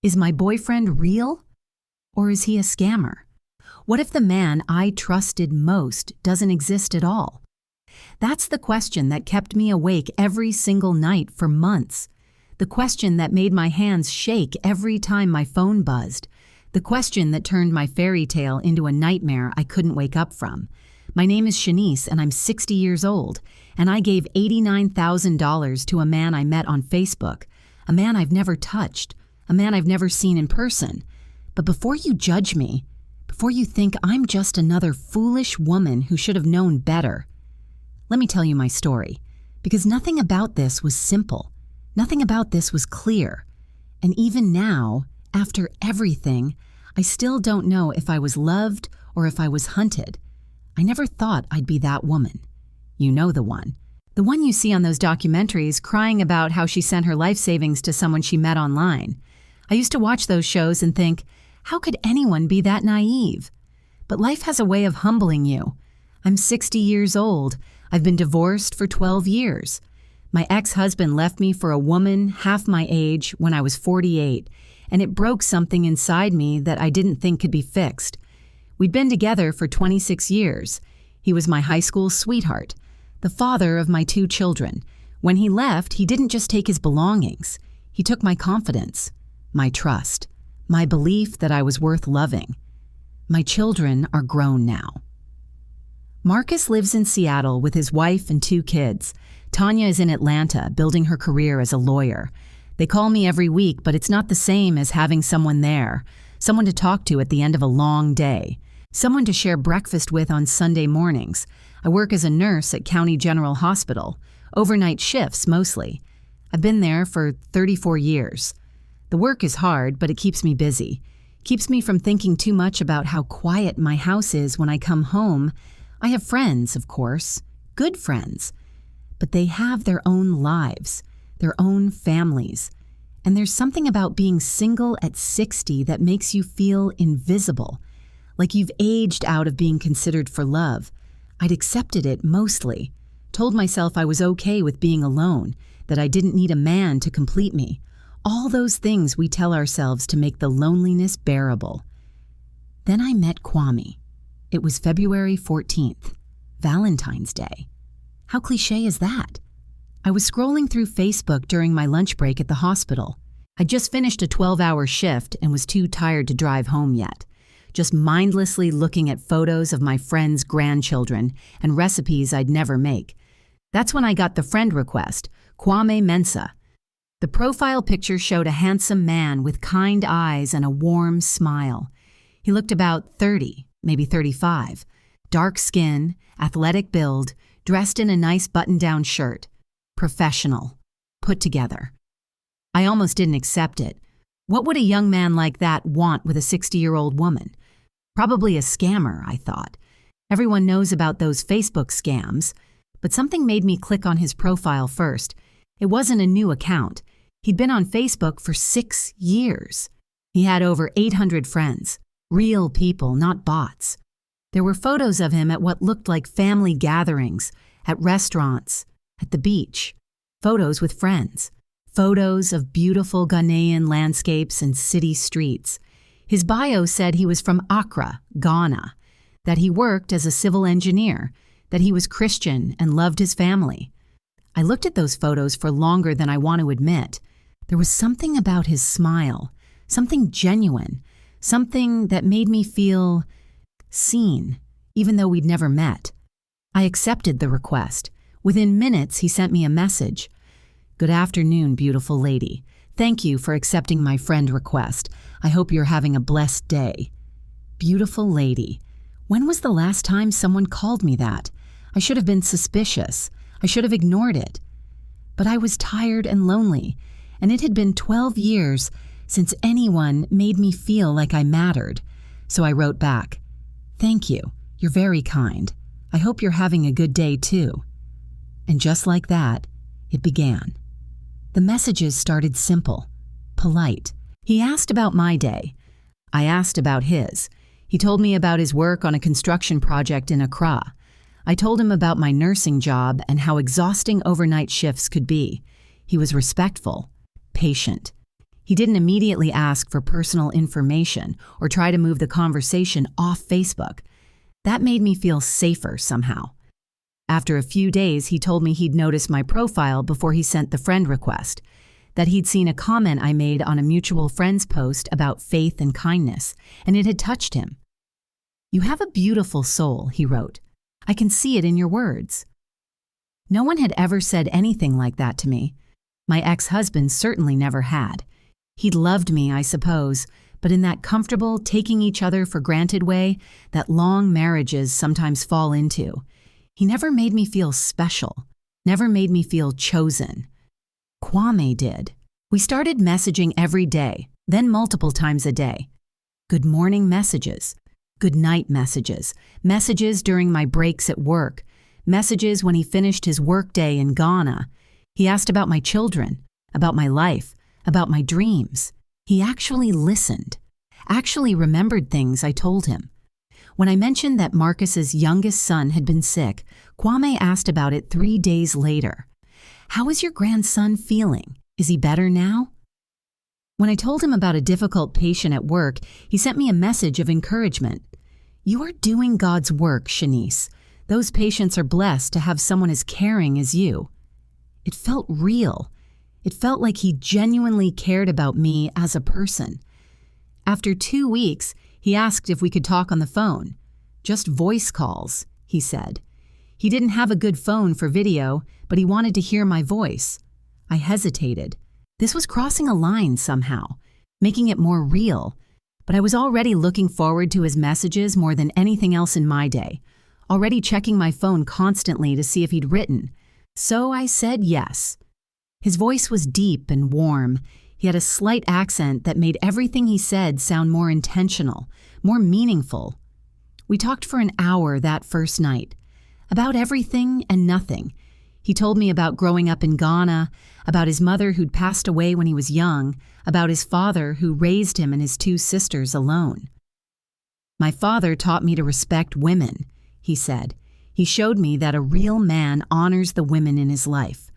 Is my boyfriend real? Or is he a scammer? What if the man I trusted most doesn't exist at all? That's the question that kept me awake every single night for months. The question that made my hands shake every time my phone buzzed. The question that turned my fairy tale into a nightmare I couldn't wake up from. My name is Shanice, and I'm 60 years old, and I gave $89,000 to a man I met on Facebook, a man I've never touched, a man I've never seen in person. But before you judge me, before you think I'm just another foolish woman who should have known better, let me tell you my story, because nothing about this was simple. Nothing about this was clear. And even now, after everything, I still don't know if I was loved or if I was hunted. I never thought I'd be that woman. You know the one. The one you see on those documentaries crying about how she sent her life savings to someone she met online. I used to watch those shows and think, how could anyone be that naive? But life has a way of humbling you. I'm 60 years old. I've been divorced for 12 years. My ex-husband left me for a woman half my age when I was 48, and it broke something inside me that I didn't think could be fixed. We'd been together for 26 years. He was my high school sweetheart, the father of my 2 children. When he left, he didn't just take his belongings. He took my confidence, my trust, my belief that I was worth loving. My children are grown now. Marcus lives in Seattle with his wife and 2 kids. Tanya is in Atlanta, building her career as a lawyer. They call me every week, but it's not the same as having someone there, someone to talk to at the end of a long day, someone to share breakfast with on Sunday mornings. I work as a nurse at County General Hospital, overnight shifts mostly. I've been there for 34 years. The work is hard, but it keeps me busy. Keeps me from thinking too much about how quiet my house is when I come home. I have friends, of course, good friends, but they have their own lives, their own families. And there's something about being single at 60 that makes you feel invisible, like you've aged out of being considered for love. I'd accepted it mostly, told myself I was okay with being alone, that I didn't need a man to complete me. All those things we tell ourselves to make the loneliness bearable. Then I met Kwame. It was February 14th, Valentine's Day. How cliché is that? I was scrolling through Facebook during my lunch break at the hospital. I'd just finished a 12-hour shift and was too tired to drive home yet, just mindlessly looking at photos of my friends' grandchildren and recipes I'd never make. That's when I got the friend request, Kwame Mensah. The profile picture showed a handsome man with kind eyes and a warm smile. He looked about 30, maybe 35, dark skin, athletic build, dressed in a nice button-down shirt. Professional, put together. I almost didn't accept it. What would a young man like that want with a 60-year-old woman? Probably a scammer, I thought. Everyone knows about those Facebook scams, but something made me click on his profile first. It wasn't a new account. He'd been on Facebook for 6 years. He had over 800 friends, real people, not bots. There were photos of him at what looked like family gatherings, at restaurants, at the beach, photos with friends, photos of beautiful Ghanaian landscapes and city streets. His bio said he was from Accra, Ghana, that he worked as a civil engineer, that he was Christian and loved his family. I looked at those photos for longer than I want to admit. There was something about his smile, something genuine, something that made me feel seen, even though we'd never met. I accepted the request. Within minutes, he sent me a message. Good afternoon, beautiful lady. Thank you for accepting my friend request. I hope you're having a blessed day. Beautiful lady. When was the last time someone called me that? I should have been suspicious. I should have ignored it. But I was tired and lonely, and it had been 12 years since anyone made me feel like I mattered. So I wrote back, "Thank you. You're very kind. I hope you're having a good day too." And just like that, it began. The messages started simple, polite. He asked about my day. I asked about his. He told me about his work on a construction project in Accra. I told him about my nursing job and how exhausting overnight shifts could be. He was respectful, patient. He didn't immediately ask for personal information or try to move the conversation off Facebook. That made me feel safer somehow. After a few days, he told me he'd noticed my profile before he sent the friend request, that he'd seen a comment I made on a mutual friend's post about faith and kindness, and it had touched him. "You have a beautiful soul," he wrote. "I can see it in your words." No one had ever said anything like that to me. My ex-husband certainly never had. He'd loved me, I suppose, but in that comfortable, taking each other for granted way that long marriages sometimes fall into. He never made me feel special, never made me feel chosen. Kwame did. We started messaging every day, then multiple times a day. Good morning messages, good night messages, messages during my breaks at work, messages when he finished his workday in Ghana. He asked about my children, about my life, about my dreams. He actually listened, actually remembered things I told him. When I mentioned that Marcus's youngest son had been sick, Kwame asked about it 3 days later. "How is your grandson feeling? Is he better now?" When I told him about a difficult patient at work, he sent me a message of encouragement. "You are doing God's work, Shanice. Those patients are blessed to have someone as caring as you." It felt real. It felt like he genuinely cared about me as a person. After 2 weeks, he asked if we could talk on the phone. "Just voice calls," he said. He didn't have a good phone for video, but he wanted to hear my voice. I hesitated. This was crossing a line somehow, making it more real. But I was already looking forward to his messages more than anything else in my day, already checking my phone constantly to see if he'd written. So I said yes. His voice was deep and warm. He had a slight accent that made everything he said sound more intentional, more meaningful. We talked for an hour that first night, about everything and nothing. He told me about growing up in Ghana, about his mother who'd passed away when he was young, about his father who raised him and his 2 sisters alone. "My father taught me to respect women," he said. "He showed me that a real man honors the women in his life,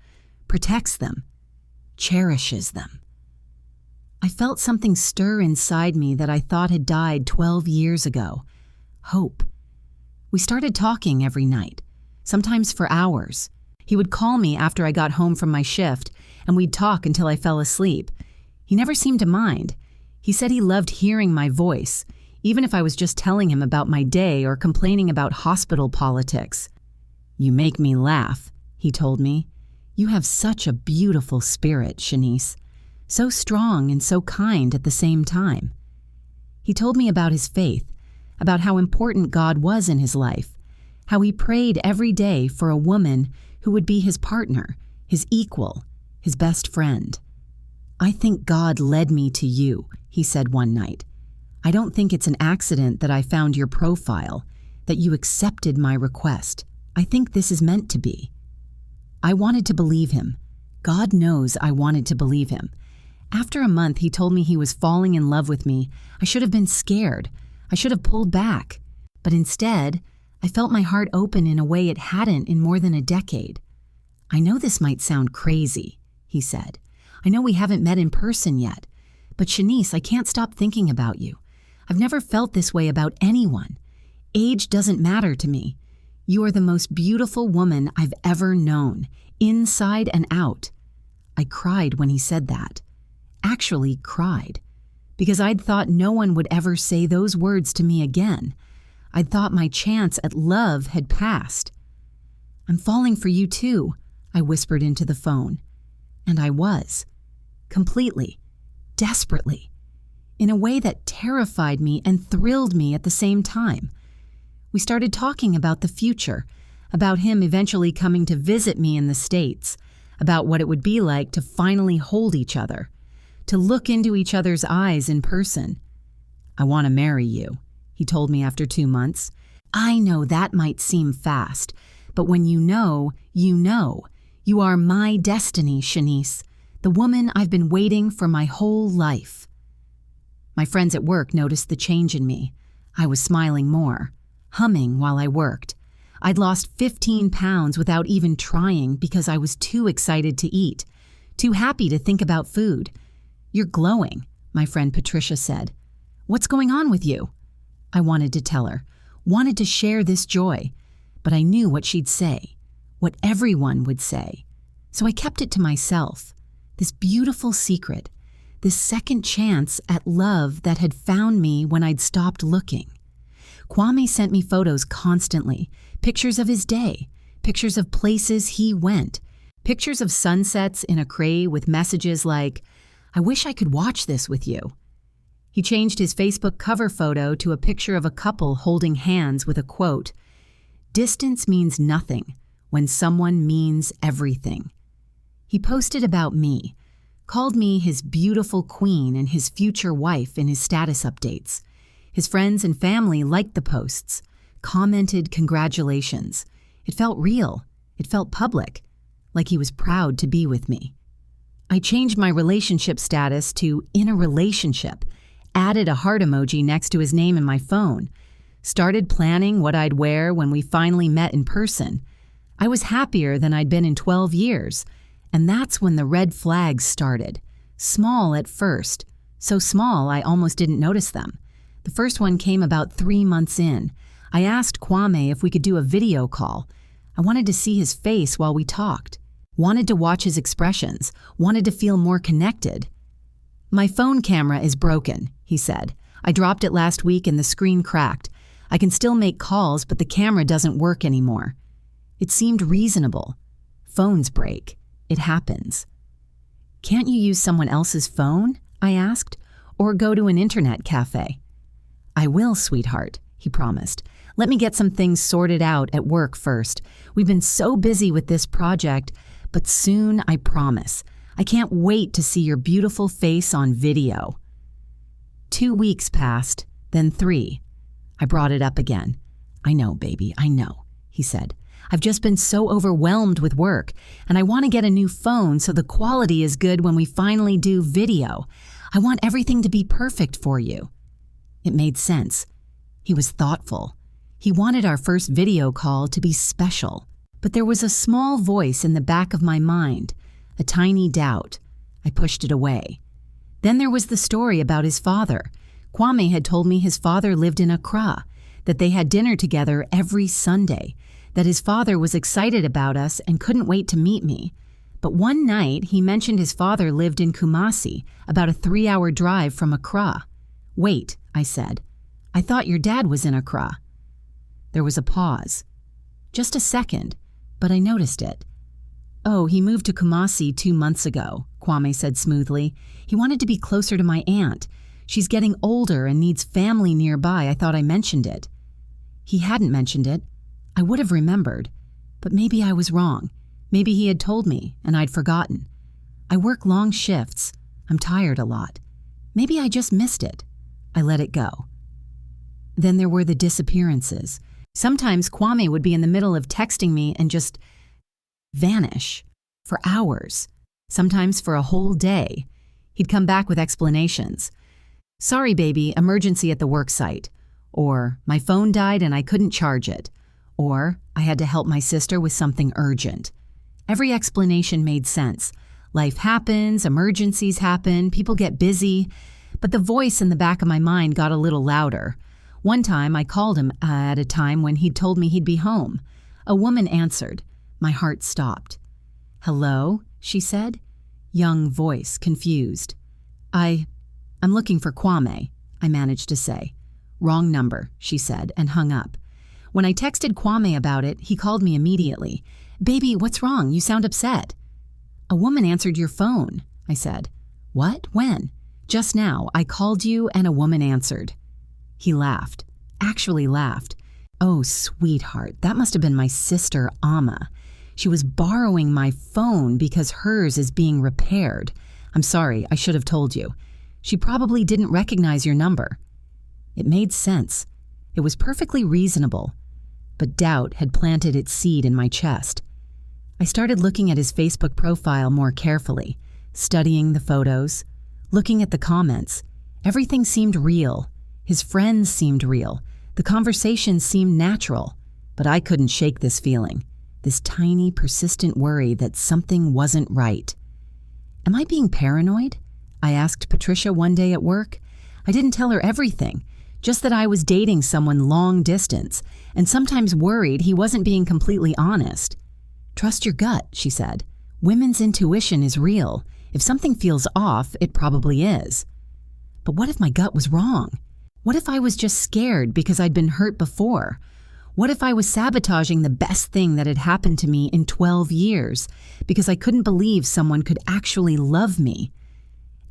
protects them, cherishes them." I felt something stir inside me that I thought had died 12 years ago. Hope. We started talking every night, sometimes for hours. He would call me after I got home from my shift, and we'd talk until I fell asleep. He never seemed to mind. He said he loved hearing my voice, even if I was just telling him about my day or complaining about hospital politics. "You make me laugh," he told me. "You have such a beautiful spirit, Shanice. So strong and so kind at the same time." He told me about his faith, about how important God was in his life, how he prayed every day for a woman who would be his partner, his equal, his best friend. "I think God led me to you," he said one night. "I don't think it's an accident that I found your profile, that you accepted my request. I think this is meant to be." I wanted to believe him. God knows I wanted to believe him. After a month, he told me he was falling in love with me. I should have been scared. I should have pulled back. But instead, I felt my heart open in a way it hadn't in more than a decade. "I know this might sound crazy," he said. "I know we haven't met in person yet. But Shanice, I can't stop thinking about you. I've never felt this way about anyone. Age doesn't matter to me. You are the most beautiful woman I've ever known, inside and out." I cried when he said that. Actually cried. Because I'd thought no one would ever say those words to me again. I'd thought my chance at love had passed. "I'm falling for you too," I whispered into the phone. And I was. Completely. Desperately. In a way that terrified me and thrilled me at the same time. We started talking about the future, about him eventually coming to visit me in the States, about what it would be like to finally hold each other, to look into each other's eyes in person. "I want to marry you," he told me after 2 months. I know that might seem fast, but when you know, you know. You are my destiny, Shanice, the woman I've been waiting for my whole life. My friends at work noticed the change in me. I was smiling more, humming while I worked. I'd lost 15 pounds without even trying because I was too excited to eat, too happy to think about food. "You're glowing," my friend Patricia said. "What's going on with you?" I wanted to tell her, wanted to share this joy, but I knew what she'd say, what everyone would say. So I kept it to myself, this beautiful secret, this second chance at love that had found me when I'd stopped looking. Kwame sent me photos constantly, pictures of his day, pictures of places he went, pictures of sunsets in Accra with messages like, "I wish I could watch this with you." He changed his Facebook cover photo to a picture of a couple holding hands with a quote, "Distance means nothing when someone means everything." He posted about me, called me his beautiful queen and his future wife in his status updates. His friends and family liked the posts, commented congratulations. It felt real. It felt public, like he was proud to be with me. I changed my relationship status to "in a relationship," added a heart emoji next to his name in my phone, started planning what I'd wear when we finally met in person. I was happier than I'd been in 12 years, and that's when the red flags started. Small at first, so small I almost didn't notice them. The first one came about 3 months in. I asked Kwame if we could do a video call. I wanted to see his face while we talked, wanted to watch his expressions, wanted to feel more connected. "My phone camera is broken," he said. "I dropped it last week and the screen cracked. I can still make calls, but the camera doesn't work anymore." It seemed reasonable. Phones break. It happens. "Can't you use someone else's phone?" I asked, "or go to an internet cafe?" "I will, sweetheart," he promised. "Let me get some things sorted out at work first. We've been so busy with this project, but soon, I promise. I can't wait to see your beautiful face on video." 2 weeks passed, then 3. I brought it up again. "I know, baby, I know," he said. "I've just been so overwhelmed with work, and I want to get a new phone so the quality is good when we finally do video. I want everything to be perfect for you." It made sense. He was thoughtful. He wanted our first video call to be special. But there was a small voice in the back of my mind, a tiny doubt. I pushed it away. Then there was the story about his father. Kwame had told me his father lived in Accra, that they had dinner together every Sunday, that his father was excited about us and couldn't wait to meet me. But one night he mentioned his father lived in Kumasi, about a 3-hour drive from Accra. "Wait," I said. "I thought your dad was in Accra." There was a pause. Just a second, but I noticed it. "Oh, he moved to Kumasi 2 months ago," Kwame said smoothly. "He wanted to be closer to my aunt. She's getting older and needs family nearby. I thought I mentioned it." He hadn't mentioned it. I would have remembered, but maybe I was wrong. Maybe he had told me and I'd forgotten. I work long shifts. I'm tired a lot. Maybe I just missed it. I let it go. Then there were the disappearances. Sometimes Kwame would be in the middle of texting me and just vanish for hours, sometimes for a whole day. He'd come back with explanations. "Sorry, baby, emergency at the work site." Or, "My phone died and I couldn't charge it." Or, "I had to help my sister with something urgent." Every explanation made sense. Life happens, emergencies happen, people get busy. But the voice in the back of my mind got a little louder. One time I called him at a time when he'd told me he'd be home. A woman answered. My heart stopped. "Hello?" she said. Young voice, confused. I'm looking for Kwame," I managed to say. "Wrong number," she said, and hung up. When I texted Kwame about it, he called me immediately. "Baby, what's wrong? You sound upset." "A woman answered your phone," I said. "What? When?" "Just now. I called you and a woman answered." He laughed. Actually laughed. "Oh, sweetheart, that must have been my sister, Amma. She was borrowing my phone because hers is being repaired. I'm sorry, I should have told you. She probably didn't recognize your number." It made sense. It was perfectly reasonable. But doubt had planted its seed in my chest. I started looking at his Facebook profile more carefully, studying the photos, looking at the comments. Everything seemed real. His friends seemed real. The conversations seemed natural. But I couldn't shake this feeling, this tiny, persistent worry that something wasn't right. Am I being paranoid? I asked Patricia one day at work. I didn't tell her everything, just that I was dating someone long distance and sometimes worried he wasn't being completely honest. Trust your gut, she said. Women's intuition is real. If something feels off, it probably is. But what if my gut was wrong? What if I was just scared because I'd been hurt before? What if I was sabotaging the best thing that had happened to me in 12 years because I couldn't believe someone could actually love me?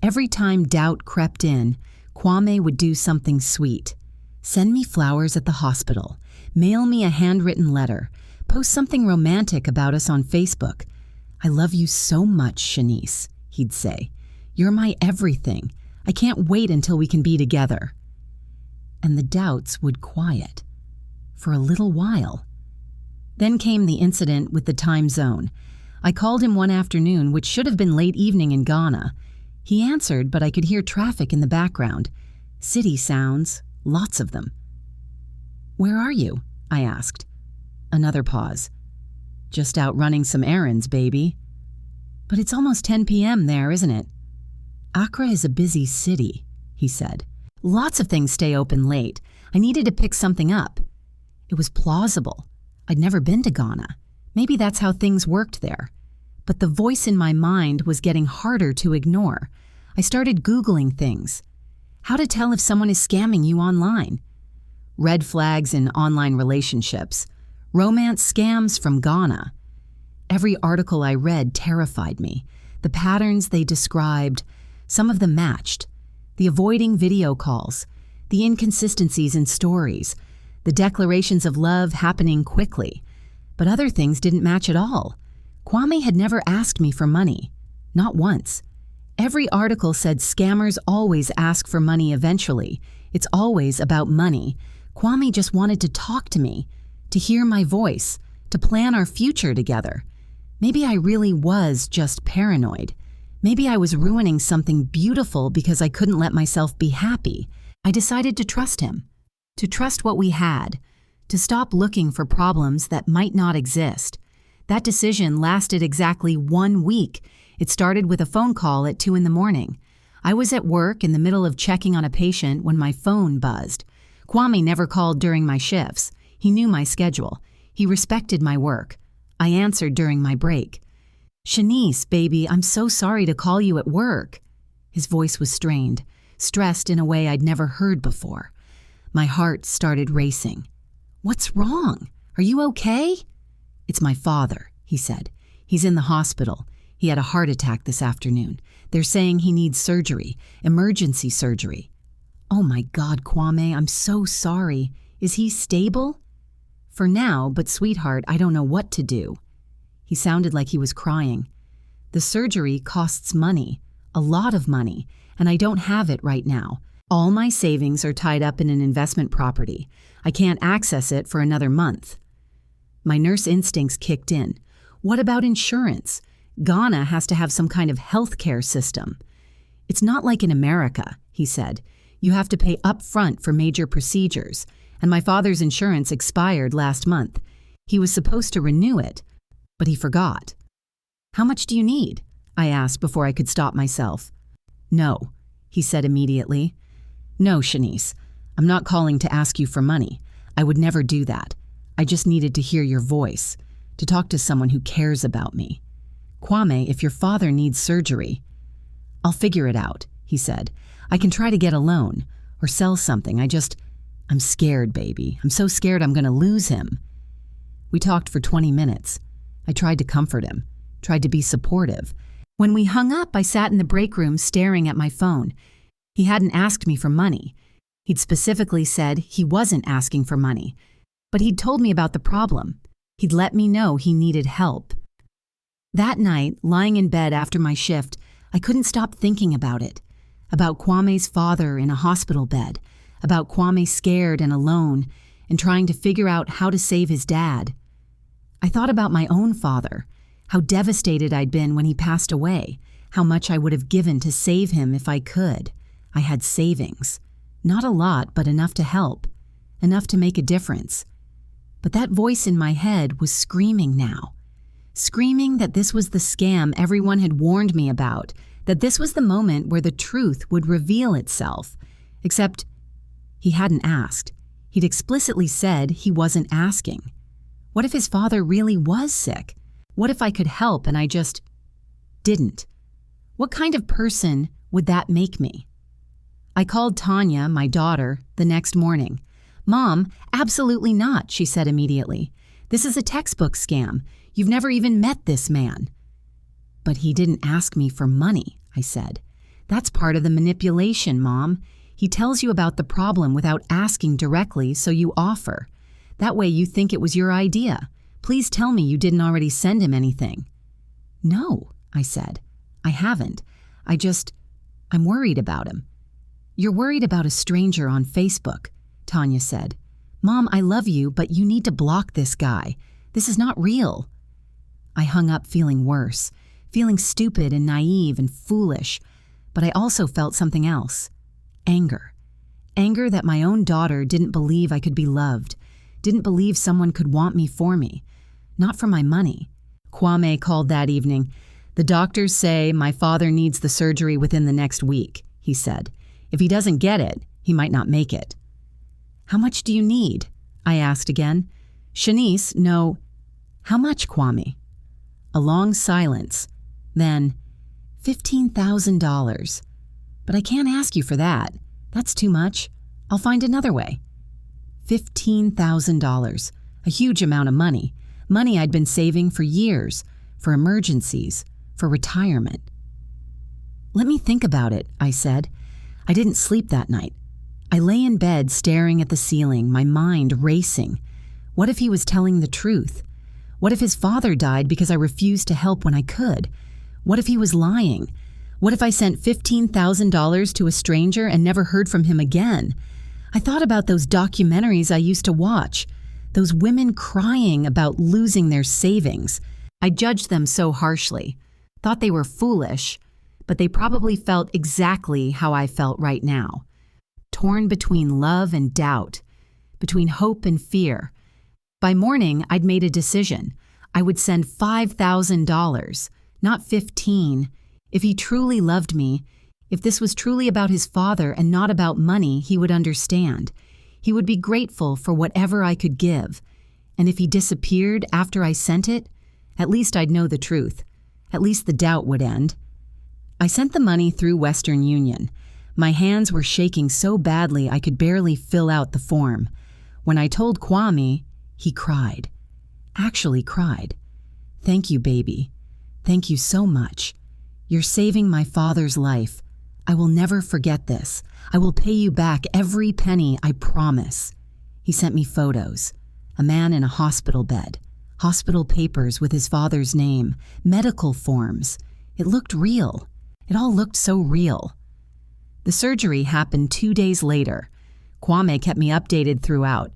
Every time doubt crept in, Kwame would do something sweet. Send me flowers at the hospital, mail me a handwritten letter, post something romantic about us on Facebook. I love you so much, Shanice, he'd say. You're my everything. I can't wait until we can be together. And the doubts would quiet. For a little while. Then came the incident with the time zone. I called him one afternoon, which should have been late evening in Ghana. He answered, but I could hear traffic in the background. City sounds, lots of them. Where are you? I asked. Another pause. Just out running some errands, baby. But it's almost 10 p.m. there, isn't it? Accra is a busy city, he said. Lots of things stay open late. I needed to pick something up. It was plausible. I'd never been to Ghana. Maybe that's how things worked there. But the voice in my mind was getting harder to ignore. I started Googling things. How to tell if someone is scamming you online. Red flags in online relationships. Romance scams from Ghana. Every article I read terrified me. The patterns they described, some of them matched. The avoiding video calls. The inconsistencies in stories. The declarations of love happening quickly. But other things didn't match at all. Kwame had never asked me for money. Not once. Every article said scammers always ask for money eventually. It's always about money. Kwame just wanted to talk to me, to hear my voice, to plan our future together. Maybe I really was just paranoid. Maybe I was ruining something beautiful because I couldn't let myself be happy. I decided to trust him. To trust what we had, to stop looking for problems that might not exist. That decision lasted exactly 1 week. It started with a phone call at 2 a.m. I was at work in the middle of checking on a patient when my phone buzzed. Kwame never called during my shifts. He knew my schedule. He respected my work. I answered during my break. Shanice, baby, I'm so sorry to call you at work. His voice was strained, stressed in a way I'd never heard before. My heart started racing. What's wrong? Are you okay? It's my father, he said. He's in the hospital. He had a heart attack this afternoon. They're saying he needs surgery, emergency surgery. Oh my God, Kwame, I'm so sorry. Is he stable? For now, but sweetheart, I don't know what to do. He sounded like he was crying. The surgery costs money, a lot of money, and I don't have it right now. All my savings are tied up in an investment property. I can't access it for another month. My nurse instincts kicked in. What about insurance? Ghana has to have some kind of health care system. It's not like in America, he said. You have to pay up front for major procedures, and my father's insurance expired last month. He was supposed to renew it, but he forgot. How much do you need? I asked before I could stop myself. No, he said immediately. No, Shanice, I'm not calling to ask you for money. I would never do that. I just needed to hear your voice, to talk to someone who cares about me. Kwame, if your father needs surgery, I'll figure it out, he said. I can try to get a loan or sell something. I'm scared, baby. I'm so scared I'm going to lose him. We talked for 20 minutes. I tried to comfort him, tried to be supportive. When we hung up, I sat in the break room staring at my phone. He hadn't asked me for money. He'd specifically said he wasn't asking for money, but he'd told me about the problem. He'd let me know he needed help. That night, lying in bed after my shift, I couldn't stop thinking about it. About Kwame's father in a hospital bed, about Kwame scared and alone and trying to figure out how to save his dad. I thought about my own father, how devastated I'd been when he passed away, how much I would have given to save him if I could. I had savings. Not a lot, but enough to help, enough to make a difference. But that voice in my head was screaming now, screaming that this was the scam everyone had warned me about, that this was the moment where the truth would reveal itself. Except he hadn't asked. He'd explicitly said he wasn't asking. What if his father really was sick? What if I could help and I just didn't? What kind of person would that make me? I called Tanya, my daughter, the next morning. "Mom, absolutely not," she said immediately. "This is a textbook scam. You've never even met this man." "But he didn't ask me for money," I said. "That's part of the manipulation, Mom. He tells you about the problem without asking directly, so you offer. That way you think it was your idea. Please tell me you didn't already send him anything." "No," I said. "I haven't. I'm worried about him." "You're worried about a stranger on Facebook," Tanya said. "Mom, I love you, but you need to block this guy. This is not real." I hung up feeling worse, feeling stupid and naive and foolish, but I also felt something else. Anger. Anger that my own daughter didn't believe I could be loved, didn't believe someone could want me for me. Not for my money. Kwame called that evening. "The doctors say my father needs the surgery within the next week," he said. "If he doesn't get it, he might not make it." "How much do you need?" I asked again. "Shanice, no." "How much, Kwame?" A long silence. Then, $15,000. "But I can't ask you for that. That's too much. I'll find another way." $15,000. A huge amount of money. Money I'd been saving for years, for emergencies, for retirement. "Let me think about it," I said. I didn't sleep that night. I lay in bed staring at the ceiling, my mind racing. What if he was telling the truth? What if his father died because I refused to help when I could? What if he was lying? What if I sent $15,000 to a stranger and never heard from him again? I thought about those documentaries I used to watch, those women crying about losing their savings. I judged them so harshly, thought they were foolish, but they probably felt exactly how I felt right now. Torn between love and doubt, between hope and fear. By morning, I'd made a decision. I would send $5,000, not 15. If he truly loved me, if this was truly about his father and not about money, he would understand. He would be grateful for whatever I could give. And if he disappeared after I sent it, at least I'd know the truth. At least the doubt would end. I sent the money through Western Union. My hands were shaking so badly I could barely fill out the form. When I told Kwame, he cried. Actually cried. "Thank you, baby. Thank you so much. You're saving my father's life. I will never forget this. I will pay you back every penny, I promise." He sent me photos. A man in a hospital bed. Hospital papers with his father's name. Medical forms. It looked real. It all looked so real. The surgery happened 2 days later. Kwame kept me updated throughout.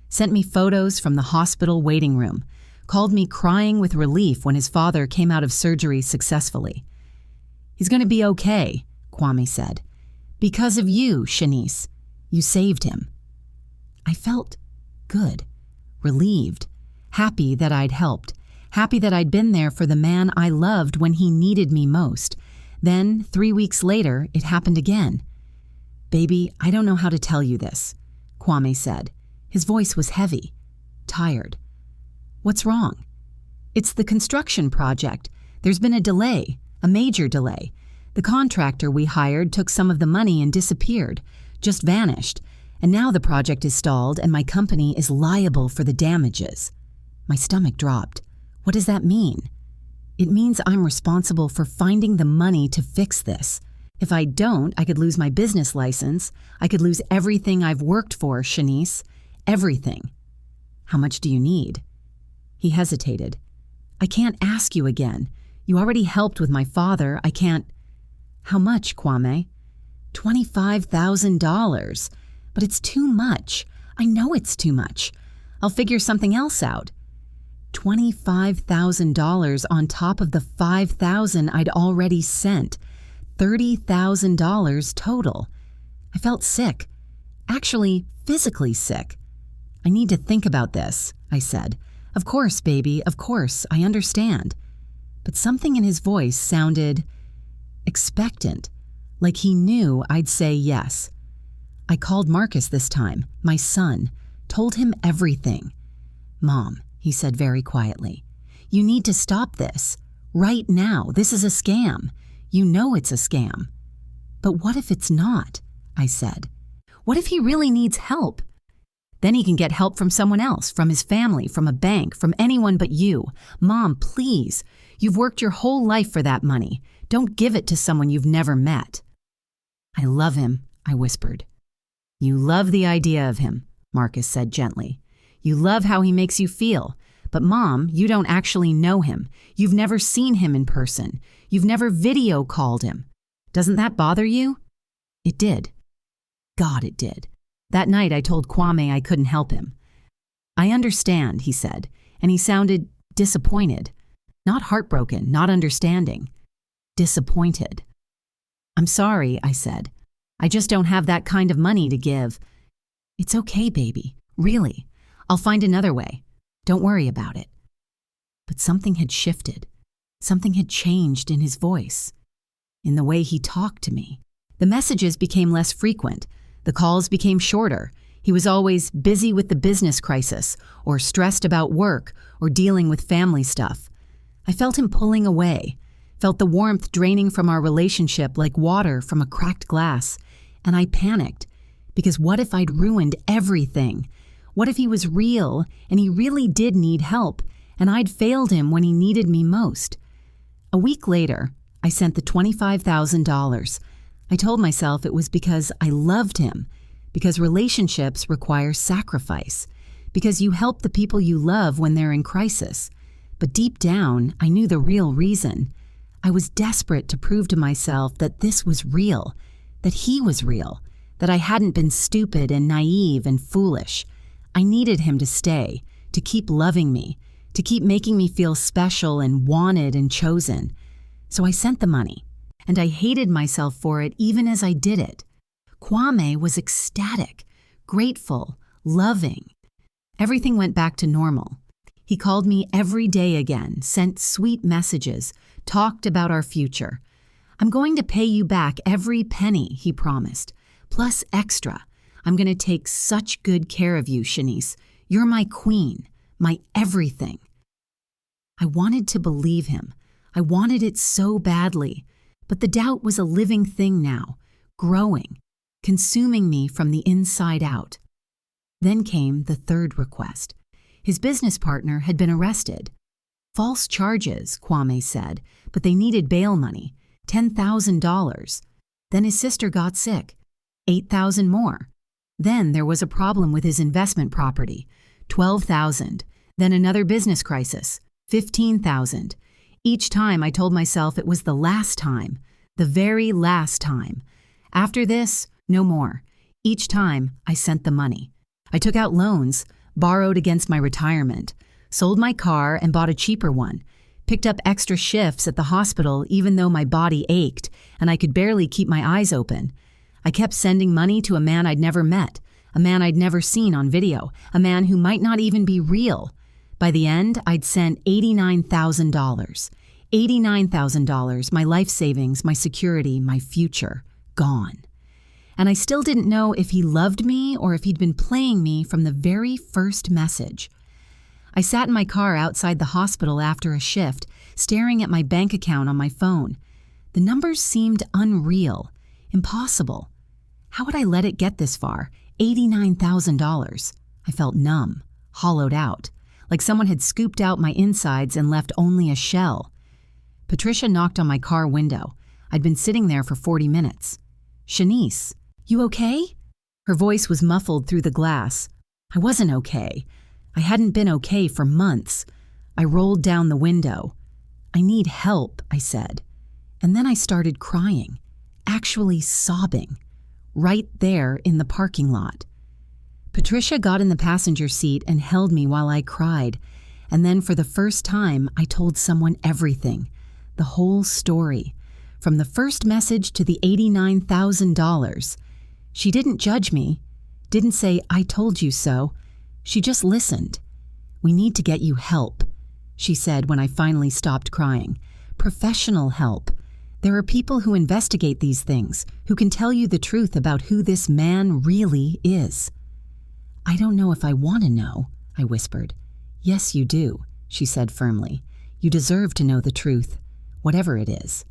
Sent me photos from the hospital waiting room. Called me crying with relief when his father came out of surgery successfully. "He's going to be okay," Kwame said. "Because of you, Shanice. You saved him." I felt good, relieved, happy that I'd helped, happy that I'd been there for the man I loved when he needed me most. Then, 3 weeks later, it happened again. "Baby, I don't know how to tell you this," Kwame said. His voice was heavy, tired. "What's wrong?" "It's the construction project. There's been a delay, a major delay. The contractor we hired took some of the money and disappeared, just vanished. And now the project is stalled and my company is liable for the damages." My stomach dropped. What does that mean? It means I'm responsible for finding the money to fix this. If I don't, I could lose my business license. I could lose everything I've worked for, Shanice. Everything. "How much do you need?" He hesitated. "I can't ask you again. You already helped with my father. I can't." "How much, Kwame?" $25,000. But it's too much. I know it's too much. I'll figure something else out. $25,000 on top of the $5,000 I'd already sent. $30,000 total. I felt sick. Actually, physically sick. "I need to think about this," I said. "Of course, baby, of course, I understand." But something in his voice sounded, expectant, like he knew I'd say yes. I called Marcus this time, my son, told him everything. "Mom," he said very quietly, "you need to stop this. Right now, this is a scam. You know it's a scam." "But what if it's not?" I said. "What if he really needs help? Then he can get help from someone else, from his family, from a bank, from anyone but you. Mom, please. You've worked your whole life for that money. Don't give it to someone you've never met." "I love him," I whispered. "You love the idea of him," Marcus said gently. "You love how he makes you feel. But Mom, you don't actually know him. You've never seen him in person. You've never video called him. Doesn't that bother you?" It did. God, it did. That night I told Kwame I couldn't help him. "I understand," he said, and he sounded disappointed. Not heartbroken, not understanding. Disappointed. "I'm sorry," I said. "I just don't have that kind of money to give." "It's okay, baby. Really. I'll find another way. Don't worry about it." But something had shifted. Something had changed in his voice, in the way he talked to me. The messages became less frequent. The calls became shorter. He was always busy with the business crisis, or stressed about work, or dealing with family stuff. I felt him pulling away, felt the warmth draining from our relationship like water from a cracked glass, and I panicked, because what if I'd ruined everything? What if he was real, and he really did need help, and I'd failed him when he needed me most? A week later, I sent the $25,000. I told myself it was because I loved him, because relationships require sacrifice, because you help the people you love when they're in crisis. But deep down, I knew the real reason. I was desperate to prove to myself that this was real, that he was real, that I hadn't been stupid and naive and foolish. I needed him to stay, to keep loving me, to keep making me feel special and wanted and chosen. So I sent the money. And I hated myself for it even as I did it. Kwame was ecstatic, grateful, loving. Everything went back to normal. He called me every day again, sent sweet messages, talked about our future. "I'm going to pay you back every penny," he promised, "plus extra. I'm going to take such good care of you, Shanice. You're my queen, my everything." I wanted to believe him. I wanted it so badly. But the doubt was a living thing now, growing, consuming me from the inside out. Then came the third request. His business partner had been arrested. False charges, Kwame said, but they needed bail money, $10,000. Then his sister got sick, $8,000 more. Then there was a problem with his investment property, $12,000. Then another business crisis, $15,000. Each time I told myself it was the last time, the very last time. After this, no more. Each time I sent the money. I took out loans, borrowed against my retirement, sold my car and bought a cheaper one, picked up extra shifts at the hospital even though my body ached and I could barely keep my eyes open. I kept sending money to a man I'd never met, a man I'd never seen on video, a man who might not even be real. By the end, I'd sent $89,000. $89,000, my life savings, my security, my future, gone. And I still didn't know if he loved me or if he'd been playing me from the very first message. I sat in my car outside the hospital after a shift, staring at my bank account on my phone. The numbers seemed unreal, impossible. How would I let it get this far? $89,000. I felt numb, hollowed out, like someone had scooped out my insides and left only a shell. Patricia knocked on my car window. I'd been sitting there for 40 minutes. "Shanice, you okay?" Her voice was muffled through the glass. I wasn't okay. I hadn't been okay for months. I rolled down the window. "I need help," I said. And then I started crying, actually sobbing, right there in the parking lot. Patricia got in the passenger seat and held me while I cried, and then for the first time I told someone everything, the whole story, from the first message to the $89,000. She didn't judge me, didn't say, "I told you so." She just listened. "We need to get you help," she said when I finally stopped crying. "Professional help. There are people who investigate these things, who can tell you the truth about who this man really is. I don't know if I want to know, I whispered. Yes, you do, she said firmly. You deserve to know the truth, whatever it is.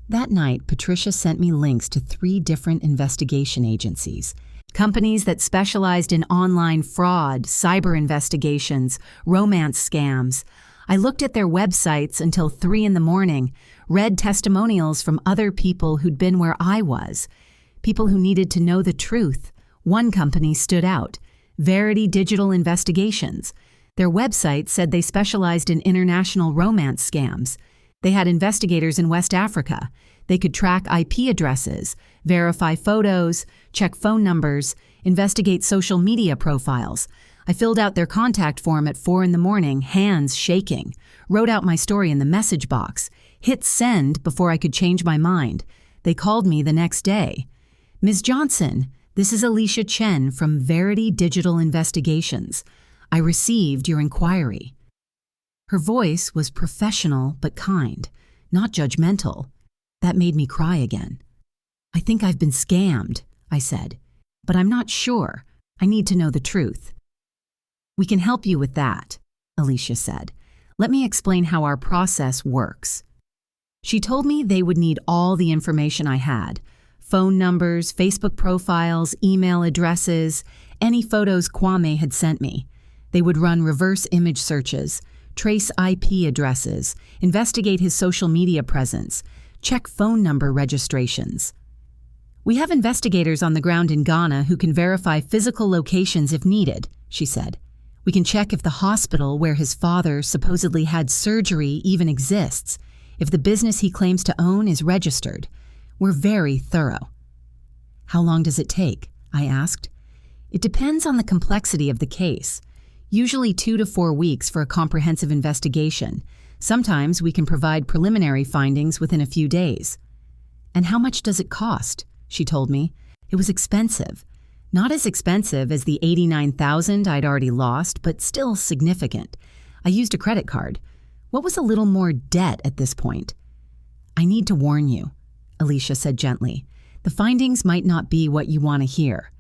That night, Patricia sent me links to 3 different investigation agencies, companies that specialized in online fraud, cyber investigations, romance scams. I looked at their websites until 3 a.m, read testimonials from other people who'd been where I was, people who needed to know the truth. One company stood out, Verity Digital Investigations. Their website said they specialized in international romance scams. They had investigators in West Africa. They could track IP addresses, verify photos, check phone numbers, investigate social media profiles. I filled out their contact form at 4 a.m, hands shaking, wrote out my story in the message box, hit send before I could change my mind. They called me the next day. Ms. Johnson, this is Alicia Chen from Verity Digital Investigations. I received your inquiry. Her voice was professional but kind, not judgmental. That made me cry again. I think I've been scammed, I said, but I'm not sure. I need to know the truth. We can help you with that, Alicia said. Let me explain how our process works. She told me they would need all the information I had, phone numbers, Facebook profiles, email addresses, any photos Kwame had sent me. They would run reverse image searches, trace IP addresses, investigate his social media presence, check phone number registrations. We have investigators on the ground in Ghana who can verify physical locations if needed, she said. We can check if the hospital where his father supposedly had surgery even exists, if the business he claims to own is registered. We're very thorough. How long does it take? I asked. It depends on the complexity of the case. Usually 2 to 4 weeks for a comprehensive investigation. Sometimes we can provide preliminary findings within a few days. And how much does it cost? She told me. It was expensive. Not as expensive as the $89,000 I'd already lost, but still significant. I used a credit card. What was a little more debt at this point? I need to warn you, Alicia said gently. The findings might not be what you want to hear.